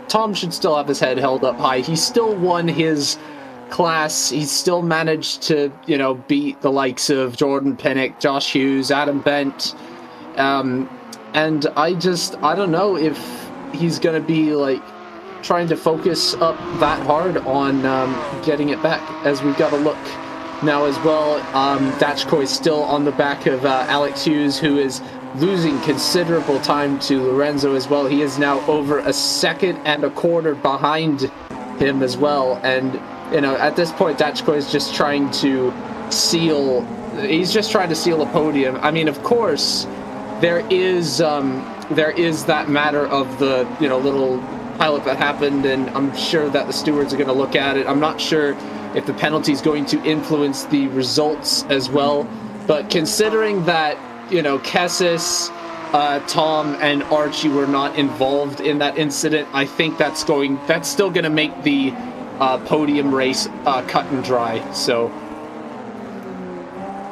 Tom should still have his head held up high. He still won his class. He's still managed to, beat the likes of Jordan Pinnock, Josh Hughes, Adam Bent. And I don't know if he's going to be, trying to focus up that hard on getting it back, as we've got to look now as well. Dachko is still on the back of Alex Hughes, who is losing considerable time to Lorenzo as well. He is now over a second and a quarter behind him as well. And, at this point, Dachko is just trying to seal a podium. I mean, of course, there is that matter of the, little pileup that happened, and I'm sure that the stewards are going to look at it. I'm not sure if the penalty is going to influence the results as well, but considering that, you know, Kessis, Tom, and Archie were not involved in that incident, I think that's still going to make the podium race cut and dry. So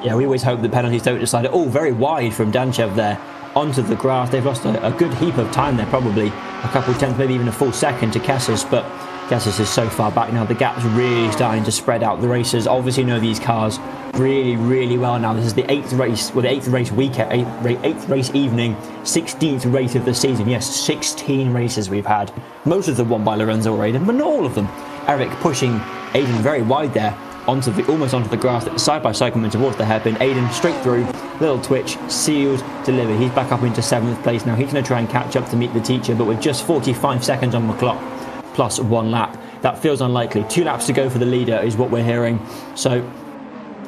yeah, we always hope the penalties don't decide it. Oh, very wide from Danchev there onto the grass. They've lost a good heap of time there, probably a couple of tenths, maybe even a full second to Kessis, but Kessis is so far back now. The gap's really starting to spread out. The racers obviously know these cars really, really well now. This is the 8th race, well, the 8th race weekend, 8th race evening, 16th race of the season. Yes, 16 races we've had. Most of them won by Lorenzo or Aiden, but not all of them. Eric pushing Aiden very wide there, almost onto the grass, side by side coming towards the hairpin. Aiden straight through, little twitch, sealed, delivered. He's back up into 7th place now. He's going to try and catch up to meet the teacher, but with just 45 seconds on the clock, plus 1 lap, that feels unlikely. 2 laps to go for the leader is what we're hearing. So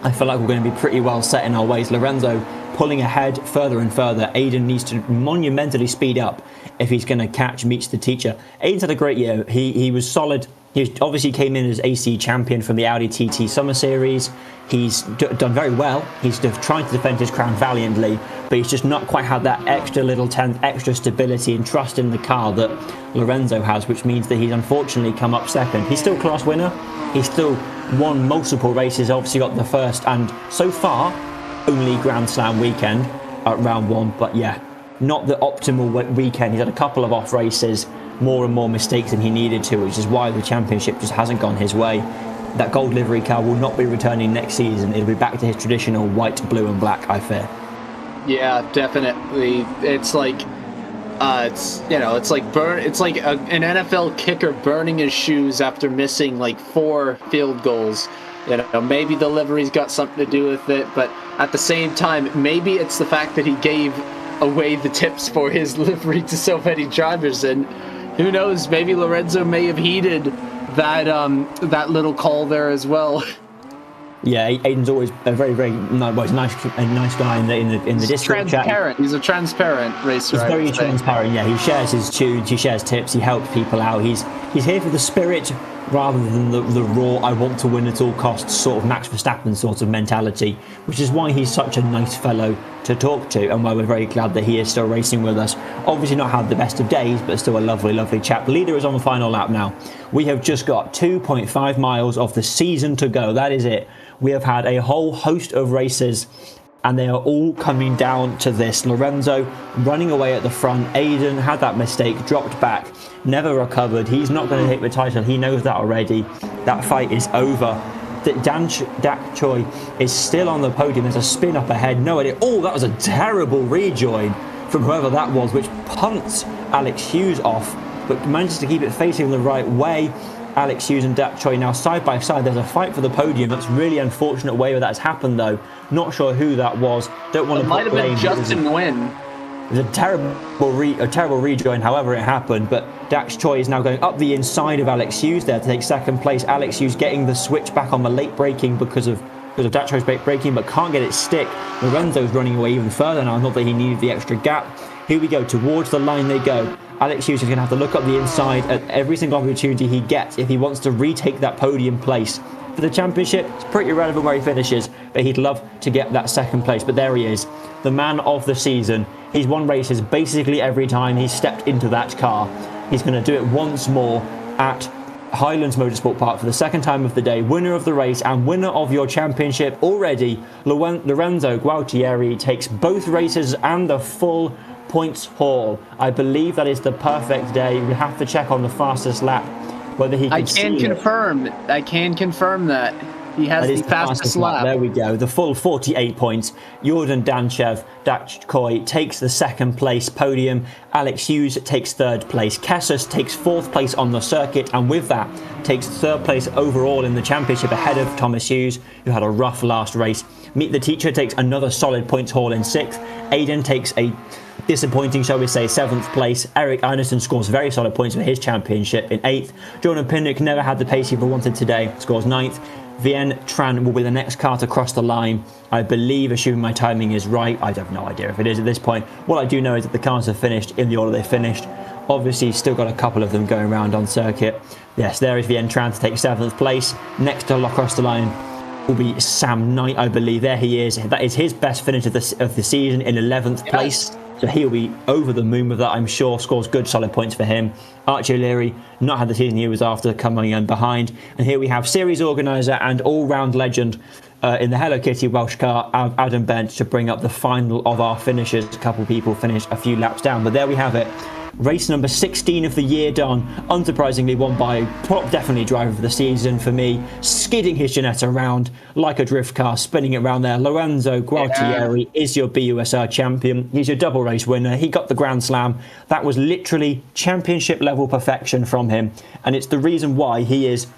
I feel like we're going to be pretty well set in our ways. Lorenzo pulling ahead further and further. Aiden needs to monumentally speed up if he's going to catch meets the teacher. Aiden's had a great year. He was solid. He obviously came in as AC champion from the Audi TT Summer Series. He's done very well. He's trying to defend his crown valiantly, but he's just not quite had that extra little tenth, extra stability and trust in the car that Lorenzo has, which means that he's unfortunately come up second. He's still class winner. He's still won multiple races, obviously got the first and so far only Grand Slam weekend at round 1, but yeah, not the optimal weekend. He's had a couple of off races, more and more mistakes than he needed to, which is why the championship just hasn't gone his way. That gold livery car will not be returning next season. It'll be back to his traditional white, blue and black, I fear. Yeah, definitely. It's like it's like an NFL kicker burning his shoes after missing like 4 field goals. You know, maybe the livery's got something to do with it, but at the same time, maybe it's the fact that he gave away the tips for his livery to so many drivers, and who knows, maybe Lorenzo may have heeded that little call there as well. Yeah, Aiden's always a very, very nice guy in the Discord chat. He's a transparent racer. He's very transparent. Yeah, he shares his tunes, he shares tips, he helps people out. He's here for the spirit rather than the raw, I want to win at all costs sort of Max Verstappen sort of mentality, which is why he's such a nice fellow to talk to and why we're very glad that he is still racing with us. Obviously not had the best of days, but still a lovely, lovely chap. Leader is on the final lap now. We have just got 2.5 miles of the season to go. That is it. We have had a whole host of races and they are all coming down to this. Lorenzo running away at the front. Aiden had that mistake, dropped back, never recovered. He's not going to hit the title. He knows that already. That fight is over. Dak Choi is still on the podium. There's a spin up ahead. No idea. Oh, that was a terrible rejoin from whoever that was, which punts Alex Hughes off, but manages to keep it facing the right way. Alex Hughes and Dak Choi now side by side. There's a fight for the podium. That's really unfortunate way that has happened, though. Not sure who that was. Don't want to put blame. It might have been Justin Nguyen. It was a terrible rejoin, however it happened. But Dax Choi is now going up the inside of Alex Hughes there to take second place. Alex Hughes getting the switch back on the late braking because of Dax Choi's braking, but can't get it stick. Lorenzo's running away even further now. Not that he needed the extra gap. Here we go. Towards the line they go. Alex Hughes is going to have to look up the inside at every single opportunity he gets if he wants to retake that podium place. For the championship, it's pretty irrelevant where he finishes, but he'd love to get that second place. But there he is, the man of the season. He's won races basically every time he's stepped into that car. He's going to do it once more at Highlands Motorsport Park for the second time of the day. Winner of the race and winner of your championship already. Lorenzo Gualtieri takes both races and the full points haul. I believe that is the perfect day. We have to check on the fastest lap whether he can. I can confirm that he has the fastest lap. There we go. The full 48 points. Jordan Danchev, Dak Choi takes the second place podium. Alex Hughes takes third place. Kessis takes fourth place on the circuit, and with that takes third place overall in the championship ahead of Thomas Hughes, who had a rough last race. Meet the Teacher takes another solid points haul in sixth. Aiden takes a disappointing, shall we say, seventh place. Eric Anderson scores very solid points for his championship in eighth. Jordan Pinnock never had the pace he wanted today, scores ninth. Vien Tran will be the next car to cross the line, I believe, assuming my timing is right. I have no idea if it is at this point. What I do know is that the cars have finished in the order they finished. Obviously, still got a couple of them going around on circuit. Yes, there is Vientran to take 7th place. Next to across the line will be Sam Knight, I believe. There he is. That is his best finish of the season in 11th place. So he'll be over the moon with that, I'm sure. Scores good, solid points for him. Archie O'Leary, not had the season he was after, coming in behind. And here we have series organiser and all-round legend in the Hello Kitty Welsh car, Adam Bent, to bring up the final of our finishers. A couple people finished a few laps down, but there we have it. Race number 16 of the year done. Unsurprisingly won by definitely driver of the season for me. Skidding his Ginetta around like a drift car, spinning it around there. Lorenzo Gualtieri is your BUSR champion. He's your double race winner. He got the Grand Slam. That was literally championship level perfection from him. And it's the reason why he is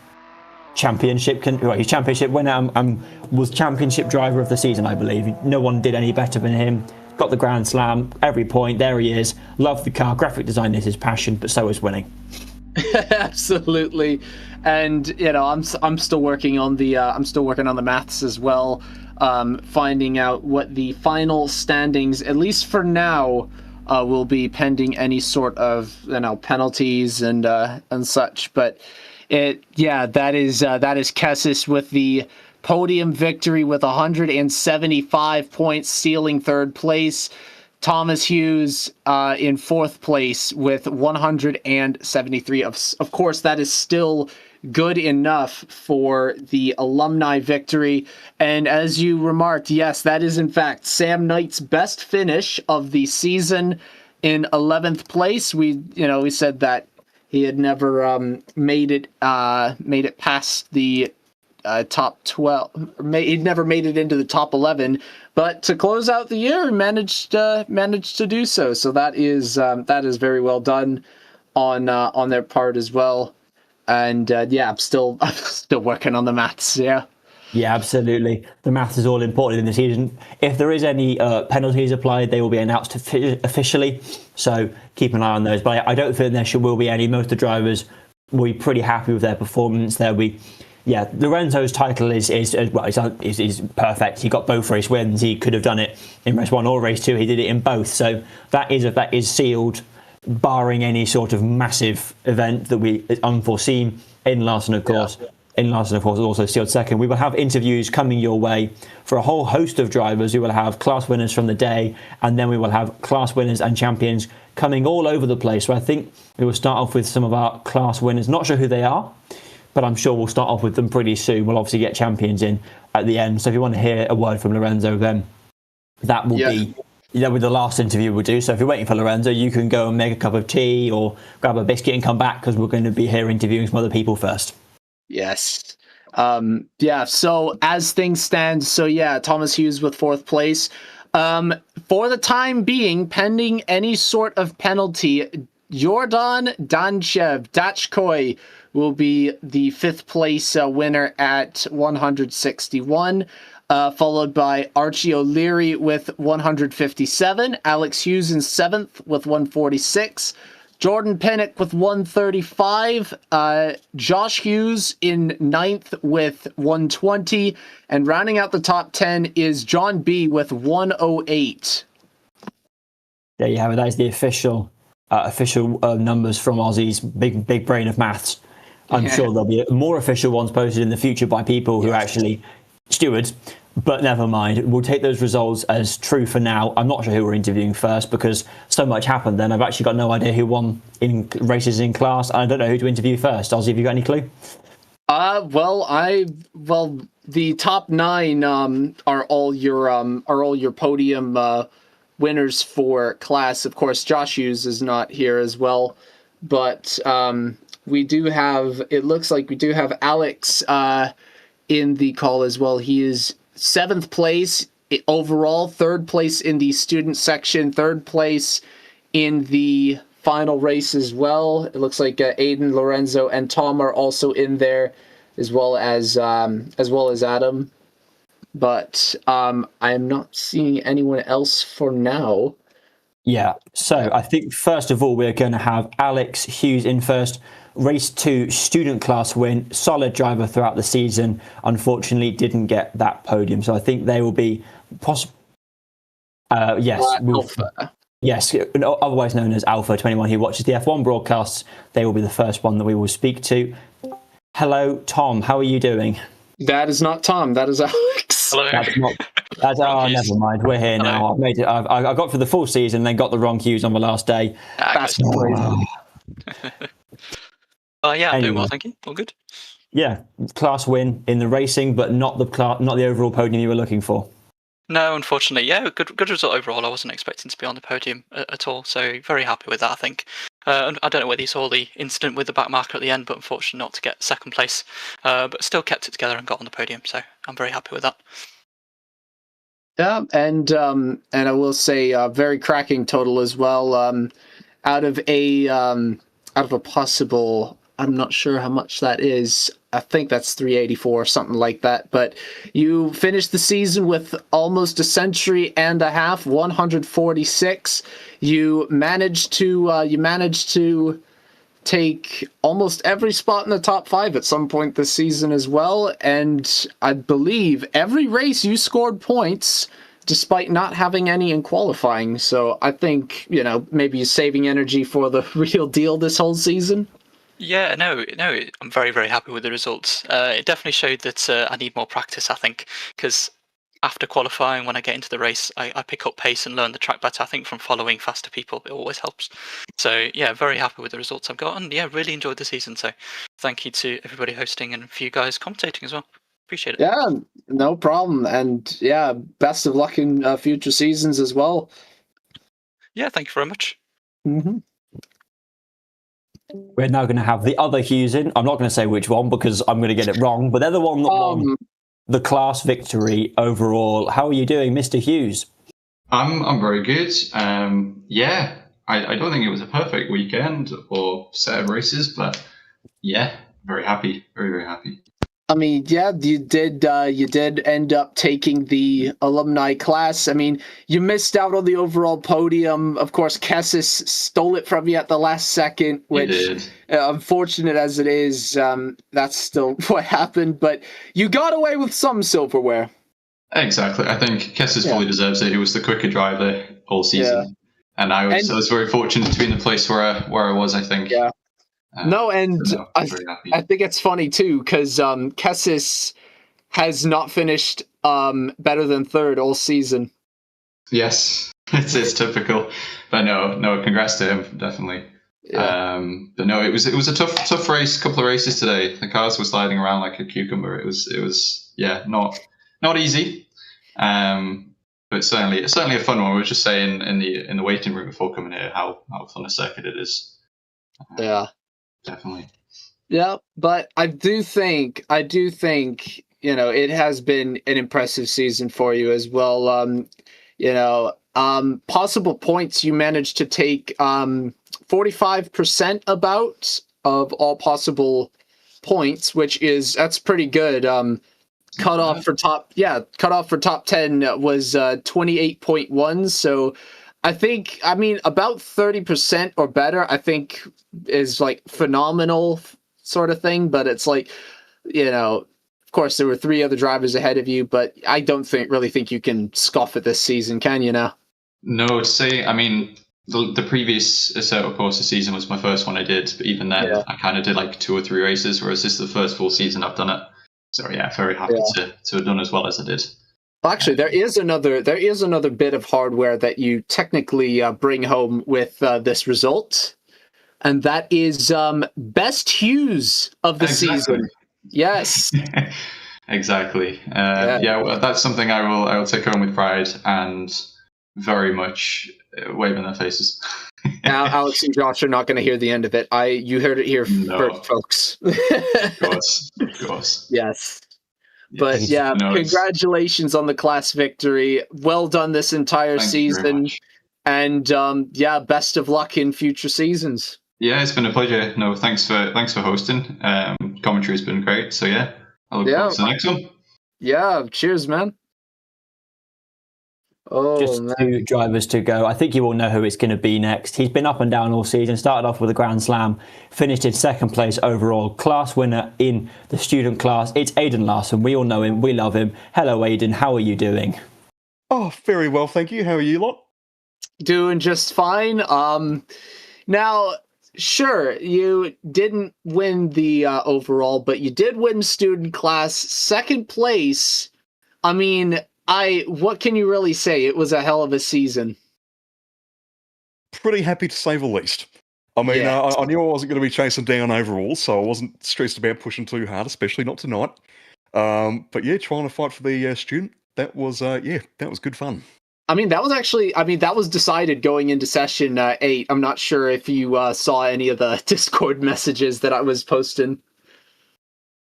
he's championship winner and was championship driver of the season, I believe. No one did any better than him. Got the Grand Slam, every point, there he is. Love the car, graphic design is his passion, but so is winning. Absolutely. And I'm still working on the maths as well, finding out what the final standings, at least for now, will be, pending any sort of penalties and such. But that is Kessis with the podium victory with 175 points, sealing 3rd place. Thomas Hughes in 4th place with 173. Of course, that is still good enough for the alumni victory. And as you remarked, yes, that is in fact Sam Knight's best finish of the season in 11th place. We said that he had never made it past the top 12. He'd never made it into the top 11, but to close out the year, managed to do so. So that is very well done on their part as well. And I'm still working on the maths. Yeah, absolutely. The maths is all important in the season. If there is any penalties applied, they will be announced officially. So keep an eye on those. But I don't think there will be any. Most of the drivers will be pretty happy with their performance. Lorenzo's title is perfect. He got both race wins. He could have done it in race 1 or race 2. He did it in both. So that is sealed, barring any sort of massive event that is unforeseen. In Larson, of course. In Larson, of course, is also sealed second. We will have interviews coming your way for a whole host of drivers. We will have class winners from the day, and then we will have class winners and champions coming all over the place. So I think we will start off with some of our class winners. Not sure who they are, but I'm sure we'll start off with them pretty soon. We'll obviously get champions in at the end. So if you want to hear a word from Lorenzo, then that will be with the last interview we'll do. So if you're waiting for Lorenzo, you can go and make a cup of tea or grab a biscuit and come back, because we're going to be here interviewing some other people first. Yes. So as things stand, Thomas Hughes with 4th place. For the time being, pending any sort of penalty, Jordan Dachkoy will be the 5th place winner at 161, followed by Archie O'Leary with 157, Alex Hughes in 7th with 146, Jordan Pinnock with 135, Josh Hughes in 9th with 120, and rounding out the top 10 is John B with 108. There you have it. That is the official numbers from Aussie's big brain of maths. I'm sure there'll be more official ones posted in the future by people who are actually stewards, but never mind. We'll take those results as true for now. I'm not sure who we're interviewing first, because so much happened then. I've actually got no idea who won in races in class. I don't know who to interview first. Ozzy, have you got any clue? The top 9 are all your podium winners for class. Of course, Josh Hughes is not here as well, but it looks like we do have Alex in the call as well. He is 7th place overall, 3rd place in the student section, 3rd place in the final race as well. It looks like Aiden, Lorenzo, and Tom are also in there, as well as Adam. But I am not seeing anyone else for now. Yeah, so I think first of all we're going to have Alex Hughes in first. Race 2 student class win, solid driver throughout the season. Unfortunately, didn't get that podium. So I think they will be possible. Yes, otherwise known as Alpha 21, who watches the F1 broadcasts. They will be the first one that we will speak to. Hello, Tom. How are you doing? That is not Tom. That is Alex. Hello. Never mind. We're here now. I've made it. I got for the full season, then got the wrong cues on the last day. That's crazy. Yeah, I'm doing well, thank you. All good. Yeah, class win in the racing, but not the overall podium you were looking for. No, unfortunately, yeah, good result overall. I wasn't expecting to be on the podium at all, so very happy with that, I think. I don't know whether you saw the incident with the back marker at the end, but unfortunately not to get second place. But still kept it together and got on the podium, so I'm very happy with that. Yeah, and I will say very cracking total as well. Out of a possible, I'm not sure how much that is. I think that's 384 or something like that. But you finished the season with almost a century and a half, 146. You managed to take almost every spot in the top 5 at some point this season as well. And I believe every race you scored points despite not having any in qualifying. So I think, maybe you're saving energy for the real deal this whole season. Yeah, no, I'm very, very happy with the results. It definitely showed that I need more practice, I think, because after qualifying, when I get into the race, I pick up pace and learn the track better. I think from following faster people, it always helps. So yeah, very happy with the results I've got, and yeah, really enjoyed the season. So thank you to everybody hosting and for you guys commentating as well. Appreciate it. Yeah, no problem. And yeah, best of luck in future seasons as well. Yeah, thank you very much. Mm-hmm. We're now going to have the other Hughes in. I'm not going to say which one because I'm going to get it wrong, but they're the one that won the class victory overall. How are you doing, Mr. Hughes? I'm very good. Yeah, I don't think it was a perfect weekend or set of races, but yeah, very happy, very, very happy. I mean, yeah, you did end up taking the alumni class. I mean, you missed out on the overall podium. Of course, Kessis stole it from you at the last second, which, unfortunate as it is, that's still what happened. But you got away with some silverware. Exactly. I think Kessis fully deserves it. He was the quicker driver all season. Yeah. And I was very fortunate to be in the place where I was, I think. Yeah. I think it's funny too because Kessis has not finished better than third all season. Yes, it's typical, but no, congrats to him, definitely. Yeah. But no, it was a tough race, couple of races today. The cars were sliding around like a cucumber. It was not easy, but certainly a fun one. We were just saying in the waiting room before coming here how fun a circuit it is. Yeah. Definitely. Yeah, but I do think it has been an impressive season for you as well. Possible points you managed to take 45% about of all possible points, that's pretty good. Cut off for top 10 was 28.1. So about 30% or better, I think is like phenomenal sort of thing. But it's like, of course there were 3 other drivers ahead of you, but I don't really think you can scoff at this season, can you now? No, the previous Assetto Corsa season was my first one I did, but even then I kind of did like 2 or 3 races, whereas this is the first full season I've done it. So yeah, very happy to have done as well as I did. Actually, there is another bit of hardware that you technically bring home with this result, and that is best Hughes of the season. Yes, exactly. Well, that's something I will take home with pride and very much wave in their faces. Now, Alex and Josh are not going to hear the end of it. You heard it here first, folks. Of course. Yes. But yeah, congratulations on the class victory. Well done this entire season. And best of luck in future seasons. Yeah, it's been a pleasure. No, thanks for hosting. Commentary has been great. So yeah, I look forward to the next one. Yeah, cheers, man. Just 2 drivers to go. I think you all know who it's going to be next. He's been up and down all season. Started off with a Grand Slam, finished in second place overall. Class winner in the student class. It's Aidan Larson. We all know him. We love him. Hello, Aidan. How are you doing? Oh, very well, thank you. How are you lot? Doing just fine. Now, sure, you didn't win the overall, but you did win student class, second place. I mean, what can you really say? It was a hell of a season. Pretty happy to say the least. I mean, yeah. I knew I wasn't going to be chasing down overall, so I wasn't stressed about pushing too hard, especially not tonight. But yeah, trying to fight for the student, that was good fun. I mean, that was decided going into session 8. I'm not sure if you saw any of the Discord messages that I was posting.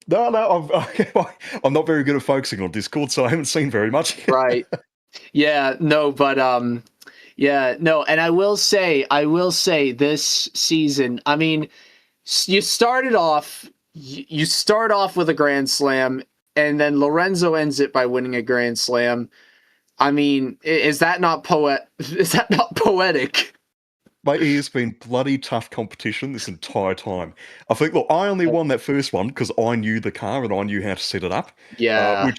No, I'm not very good at focusing on Discord, so I haven't seen very much. Right. Yeah, no, but yeah, no, and I will say this season, I mean, you start off with a Grand Slam, and then Lorenzo ends it by winning a Grand Slam. I mean, is that not poetic? Mate, it has been bloody tough competition this entire time. I think, look, I only won that first one because I knew the car and I knew how to set it up. Yeah.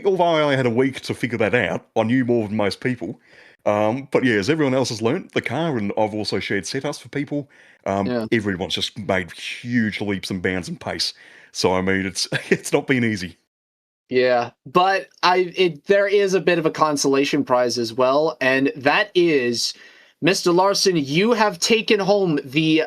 Although I only had a week to figure that out, I knew more than most people. But yeah, as everyone else has learnt the car, and I've also shared setups for people, everyone's just made huge leaps and bounds in pace. So, I mean, it's not been easy. Yeah, but there is a bit of a consolation prize as well, and that is, Mr. Larson, you have taken home the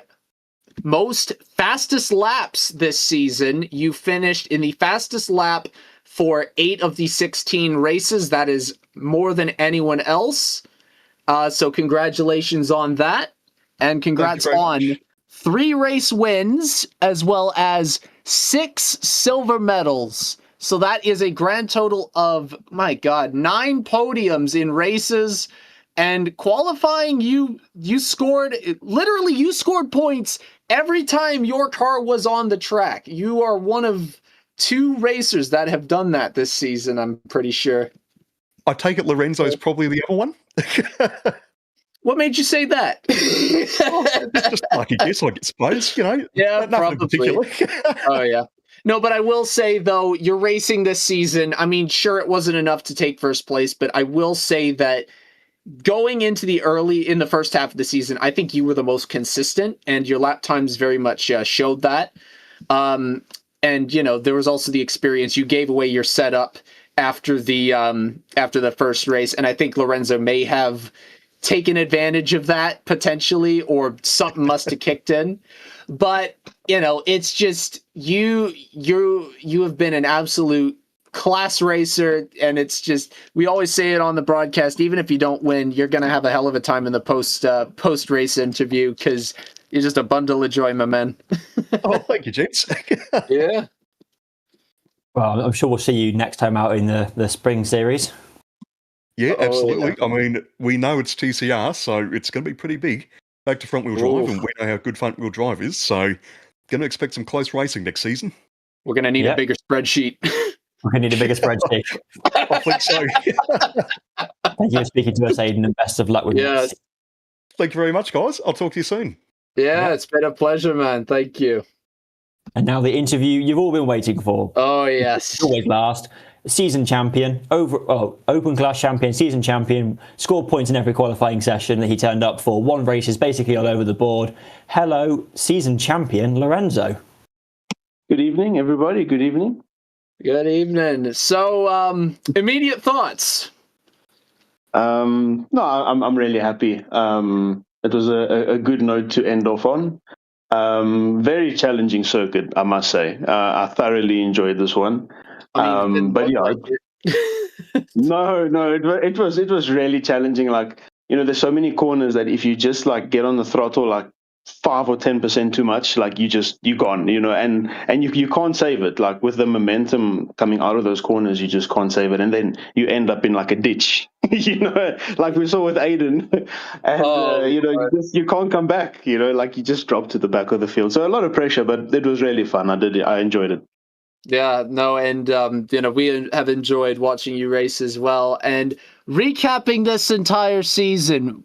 most fastest laps this season. You finished in the fastest lap for 8 of the 16 races. That is more than anyone else. So congratulations on that, and congrats on 3 race wins as well as 6 silver medals. So that is a grand total of, my God, 9 podiums in races. And qualifying, you scored points every time your car was on the track. You are one of 2 racers that have done that this season, I'm pretty sure. I take it Lorenzo's probably the other one? What made you say that? It's just like a guess, I suppose, you know? Yeah, probably. Oh, yeah. No, but I will say, though, you're racing this season. I mean, sure, it wasn't enough to take first place, but I will say that going into in the first half of the season, I think you were the most consistent, and your lap times very much showed that. And, you know, there was also the experience. You gave away your setup after the first race, and I think Lorenzo may have taken advantage of that potentially, or something must have kicked in. But, you know, it's just you have been an absolute class racer, and it's just, we always say it on the broadcast, even if you don't win, you're going to have a hell of a time in the post race interview, because you're just a bundle of joy, my man. Oh, thank you, gents. Yeah. Well, I'm sure we'll see you next time out in the spring series. Yeah, absolutely. Yeah. I mean, we know it's TCR, so it's going to be pretty big. Back to front-wheel drive, and we know how good front-wheel drive is, so going to expect some close racing next season. We're going to need a bigger spreadsheet. We're going to need a bigger spreadsheet. I think so. Thank you for speaking to us, Aidan, and best of luck with this. Thank you very much, guys. I'll talk to you soon. Yeah, it's been a pleasure, man. Thank you. And now the interview you've all been waiting for. Oh, yes. Always last. Season champion, open class champion, season champion, scored points in every qualifying session that he turned up for, won races basically all over the board. Hello, season champion Lorenzo. Good evening, everybody. Good evening. Good evening. So, immediate thoughts? No, I'm really happy. It was a good note to end off on. Very challenging circuit, I must say. I thoroughly enjoyed this one. But yeah, it was really challenging. Like, you know, there's so many corners that if you just like get on the throttle like 5 or 10% too much, like you're gone, you know, and you can't save it. Like with the momentum coming out of those corners, you just can't save it, and then you end up in like a ditch, you know, like we saw with Aidan, and you know, you can't come back, you know, like you just drop to the back of the field. So a lot of pressure, but it was really fun. I enjoyed it. Yeah, no, and you know, we have enjoyed watching you race as well. And recapping this entire season,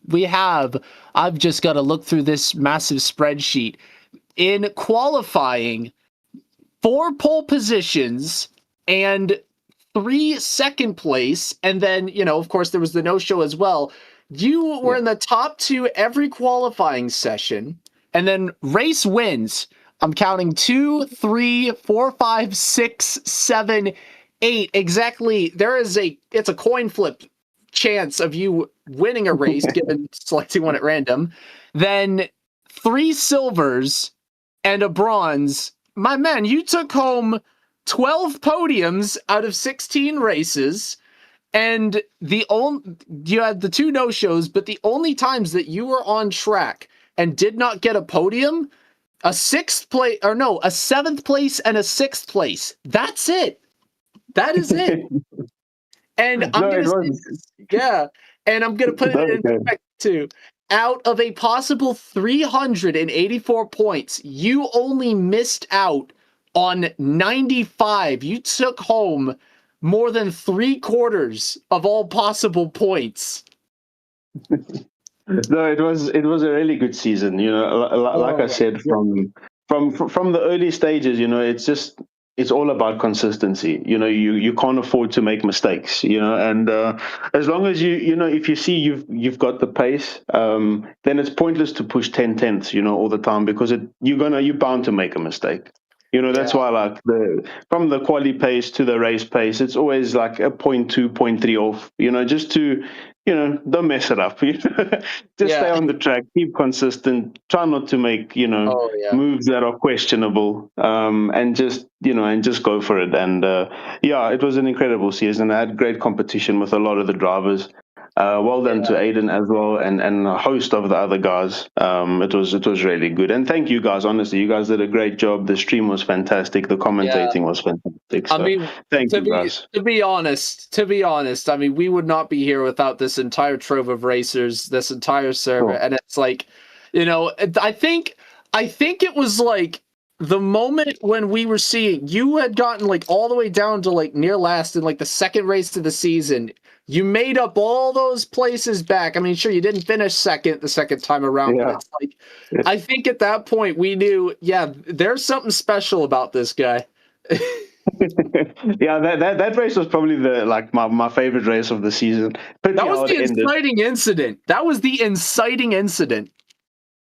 I've just got to look through this massive spreadsheet. In qualifying, 4 pole positions and 3 second place, and then, you know, of course, there was the no-show as well. You were in the top 2 every qualifying session, and then race wins. I'm counting 2, 3, 4, 5, 6, 7, 8. Exactly. It's a coin flip chance of you winning a race, given selecting one at random. Then 3 silvers and a bronze. My man, you took home 12 podiums out of 16 races. And you had the 2 no-shows, but the only times that you were on track and did not get a podium, a 7th place and a 6th place. That's it. That is it. And I'm going to put it in perspective too. Out of a possible 384 points, you only missed out on 95. You took home more than 3/4 of all possible points. No, it was a really good season. Like I said, from the early stages, it's all about consistency. You can't afford to make mistakes. And as long as if you see you've got the pace, then it's pointless to push 10 tenths, all the time, because you're bound to make a mistake. That's why, from the quali pace to the race pace, it's always like a 0.2, 0.3 off, just to, don't mess it up. Stay on the track, keep consistent, try not to make, moves that are questionable, and just go for it. And, it was an incredible season. I had great competition with a lot of the drivers. Well done to Aiden as well, and a host of the other guys. It was really good, and thank you guys. Honestly, you guys did a great job. The stream was fantastic. The commentating was fantastic. So, thank you guys. To be honest, I mean, we would not be here without this entire trove of racers, this entire server, and it's like, I think it was like the moment when we were seeing you had gotten like all the way down to like near last in like the second race of the season. You made up all those places back. I mean, sure, you didn't finish second the second time around, but it's like, I think at that point we knew, there's something special about this guy. That race was probably my favorite race of the season. That was the inciting incident. That was the inciting incident.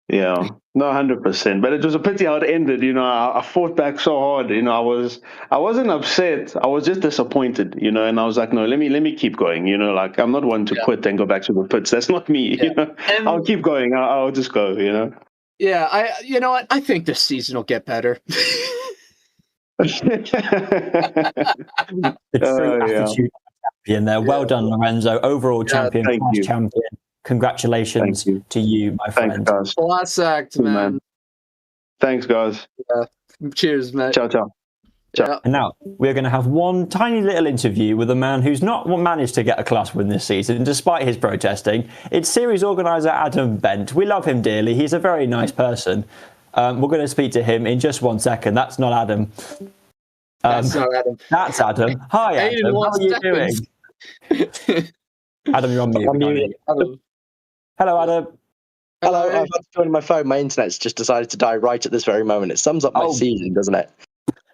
Yeah, no, 100%. But it was a pity how it ended. I fought back so hard. I wasn't upset. I was just disappointed. And I was like, no, let me keep going. I'm not one to quit and go back to the pits. That's not me. I'll keep going. I'll just go. Yeah, I think this season will get better. The true attitude champion there. Well done, Lorenzo. Overall champion, class champion. Congratulations to you, my friend. Thanks, guys. Class act, man. Thanks, guys. Cheers, mate. Ciao, ciao. Yeah. And now we're going to have one tiny little interview with a man who's not managed to get a class win this season, despite his protesting. It's series organiser Adam Bent. We love him dearly. He's a very nice person. We're going to speak to him in just 1 second. That's not Adam. That's not Adam. That's Adam. Hi, Adam. How are you doing? Adam, you're on mute. Hello, Adam. Hello, I've had to join my phone. My internet's just decided to die right at this very moment. It sums up my season, doesn't it?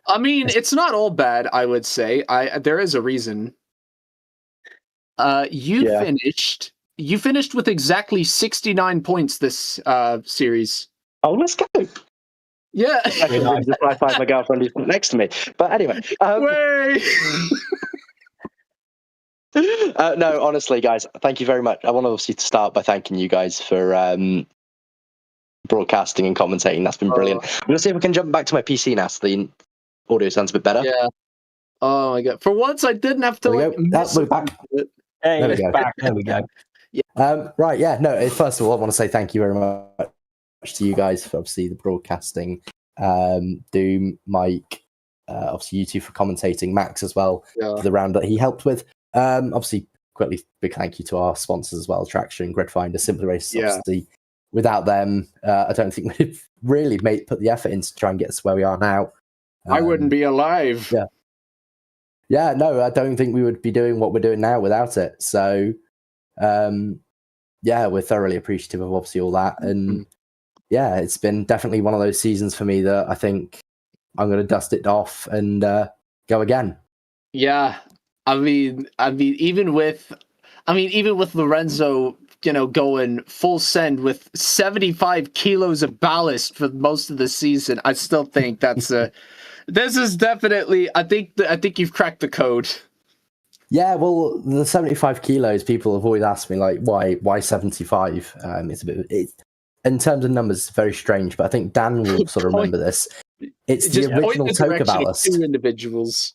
I mean, it's not all bad, I would say. There is a reason. You finished with exactly 69 points this series. Oh, let's go. Yeah. Just high five my girlfriend who's next to me. But anyway. No, honestly, guys, thank you very much. I want obviously to start by thanking you guys for broadcasting and commentating. That's been brilliant. I'm going to see if we can jump back to my PC now so the audio sounds a bit better. Yeah. Oh, my God. For once, I didn't have to we're back. Hey, there we go. Back. There we go. Yeah. Right, yeah. No, first of all, I want to say thank you very much to you guys for obviously the broadcasting. Doom, Mike, obviously you two for commentating, Max as well, for the round that he helped with. Obviously, quickly, big thank you to our sponsors as well, Traction, Gridfinder, Simply Races. Obviously, without them, I don't think we've really put the effort in to try and get us where we are now. I wouldn't be alive. Yeah, no, I don't think we would be doing what we're doing now without it. So, we're thoroughly appreciative of obviously all that. And it's been definitely one of those seasons for me that I think I'm going to dust it off and go again. Yeah. I mean, even with Lorenzo going full send with 75 kilos of ballast for most of the season, I still think that's this is definitely, I think you've cracked the code. Yeah, well, the 75 kilos, people have always asked me, like, why 75? It's a bit, in terms of numbers, it's very strange, but I think Dan will sort of remember this. It's the original Toka ballast. 2 individuals.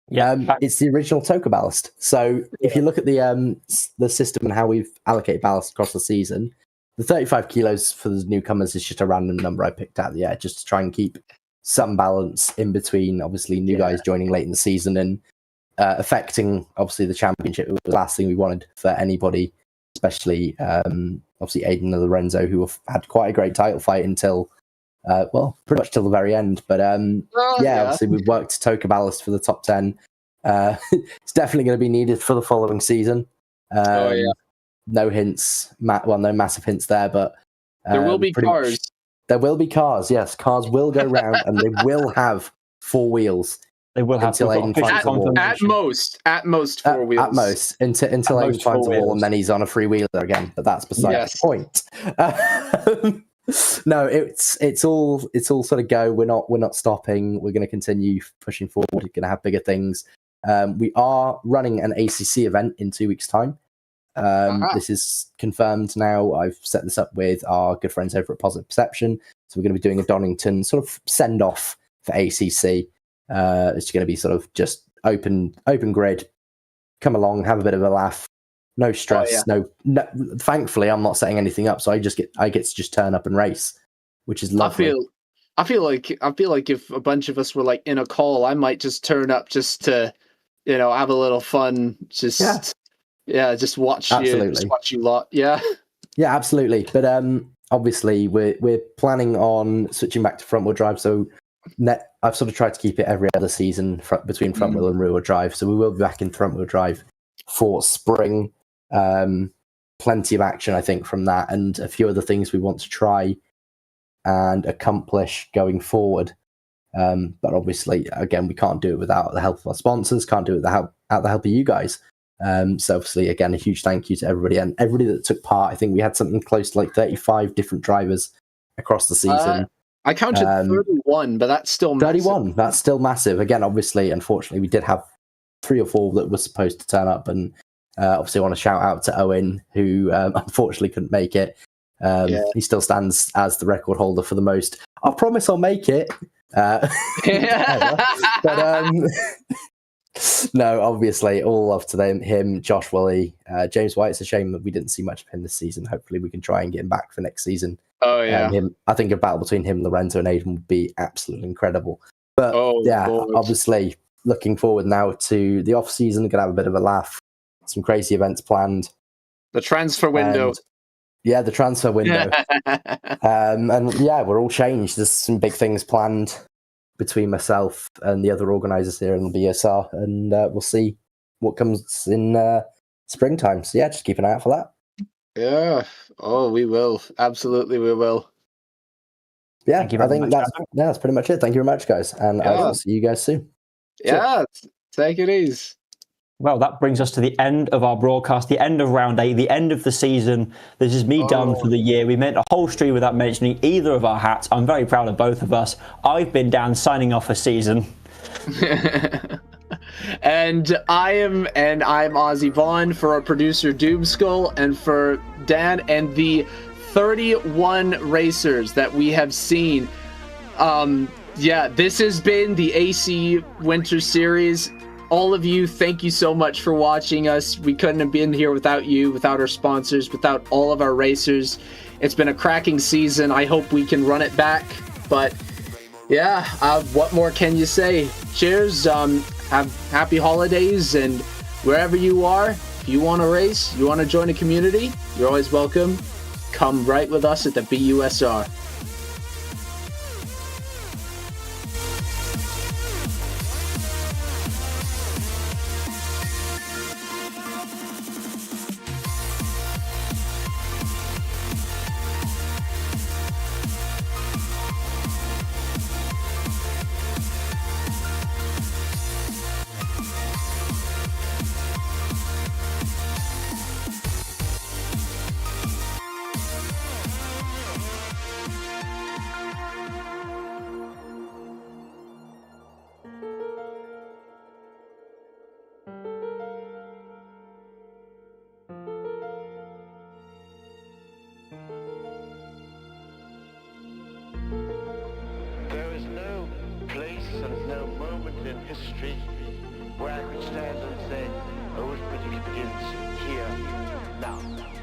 It's the original Toka ballast. So if you look at the system and how we've allocated ballast across the season, the 35 kilos for the newcomers is just a random number I picked out. Yeah, just to try and keep some balance in between, obviously, new guys joining late in the season and affecting, obviously, the championship. It was the last thing we wanted for anybody, especially, obviously, Aiden and Lorenzo, who have had quite a great title fight until, pretty much till the very end. But, obviously, we've worked Toka ballast for the top 10. It's definitely going to be needed for the following season. No hints, no massive hints there, but... there will be cars. There will be cars, yes. Cars will go round and they will have 4 wheels. They will have until Aiden finds the wall. At most 4 wheels. At most, until Aiden finds the wall and then he's on a 3-wheeler again. But that's beside the point. No, it's all sort of go. We're not stopping. We're going to continue pushing forward. We're going to have bigger things. We are running an ACC event in 2 weeks' time. This is confirmed now. I've set this up with our good friends over at Positive Perception. So we're going to be doing a Donington sort of send off for ACC. It's going to be sort of just open grid. Come along, have a bit of a laugh. No stress. No. Thankfully, I'm not setting anything up, so I get to just turn up and race, which is lovely. I feel like if a bunch of us were like in a call, I might just turn up just to, have a little fun. Just watch you lot. Yeah, absolutely. But obviously, we're planning on switching back to front wheel drive. So I've sort of tried to keep it every other season between front wheel and rear wheel drive. So we will be back in front wheel drive for spring. Plenty of action, I think, from that, and a few other things we want to try and accomplish going forward. But obviously, again, we can't do it without the help of our sponsors. Can't do it without the help of you guys. So obviously, again, a huge thank you to everybody and everybody that took part. I think we had something close to like 35 different drivers across the season. I counted 31, but that's still massive. 31. That's still massive. Again, obviously, unfortunately, we did have 3 or 4 that were supposed to turn up, and obviously, I want to shout out to Owen, who unfortunately couldn't make it. He still stands as the record holder for the most. I promise I'll make it. But no, obviously, all love to him, Josh Woolley, James White. It's a shame that we didn't see much of him this season. Hopefully, we can try and get him back for next season. Oh yeah, I think a battle between him, Lorenzo, and Aiden would be absolutely incredible. But obviously, looking forward now to the off season. Gonna have a bit of a laugh. Some crazy events planned. The transfer window. The transfer window. We're all changed. There's some big things planned between myself and the other organisers here in the BUSR, and we'll see what comes in springtime. So just keep an eye out for that. Yeah. Oh, we will. Absolutely, we will. Yeah, I think that's pretty much it. Thank you very much, guys, and I will see you guys soon. Yeah, take it easy. Well, that brings us to the end of our broadcast, the end of round 8, the end of the season. This is me done for the year. We made a whole stream without mentioning either of our hats. I'm very proud of both of us. I've been down signing off a season. And I'm Ozzy Vaughn for our producer Doomskull, and for Dan and the 31 racers that we have seen. This has been the AC Winter Series. All of you, thank you so much for watching us. We couldn't have been here without you, without our sponsors, without all of our racers. It's been a cracking season. I hope we can run it back. But what more can you say? Cheers. Have happy holidays, and wherever you are, if you want to race, you want to join a community, you're always welcome. Come right with us at the BUSR. place and no moment in history where I could stand and say, oh, British begins here, now.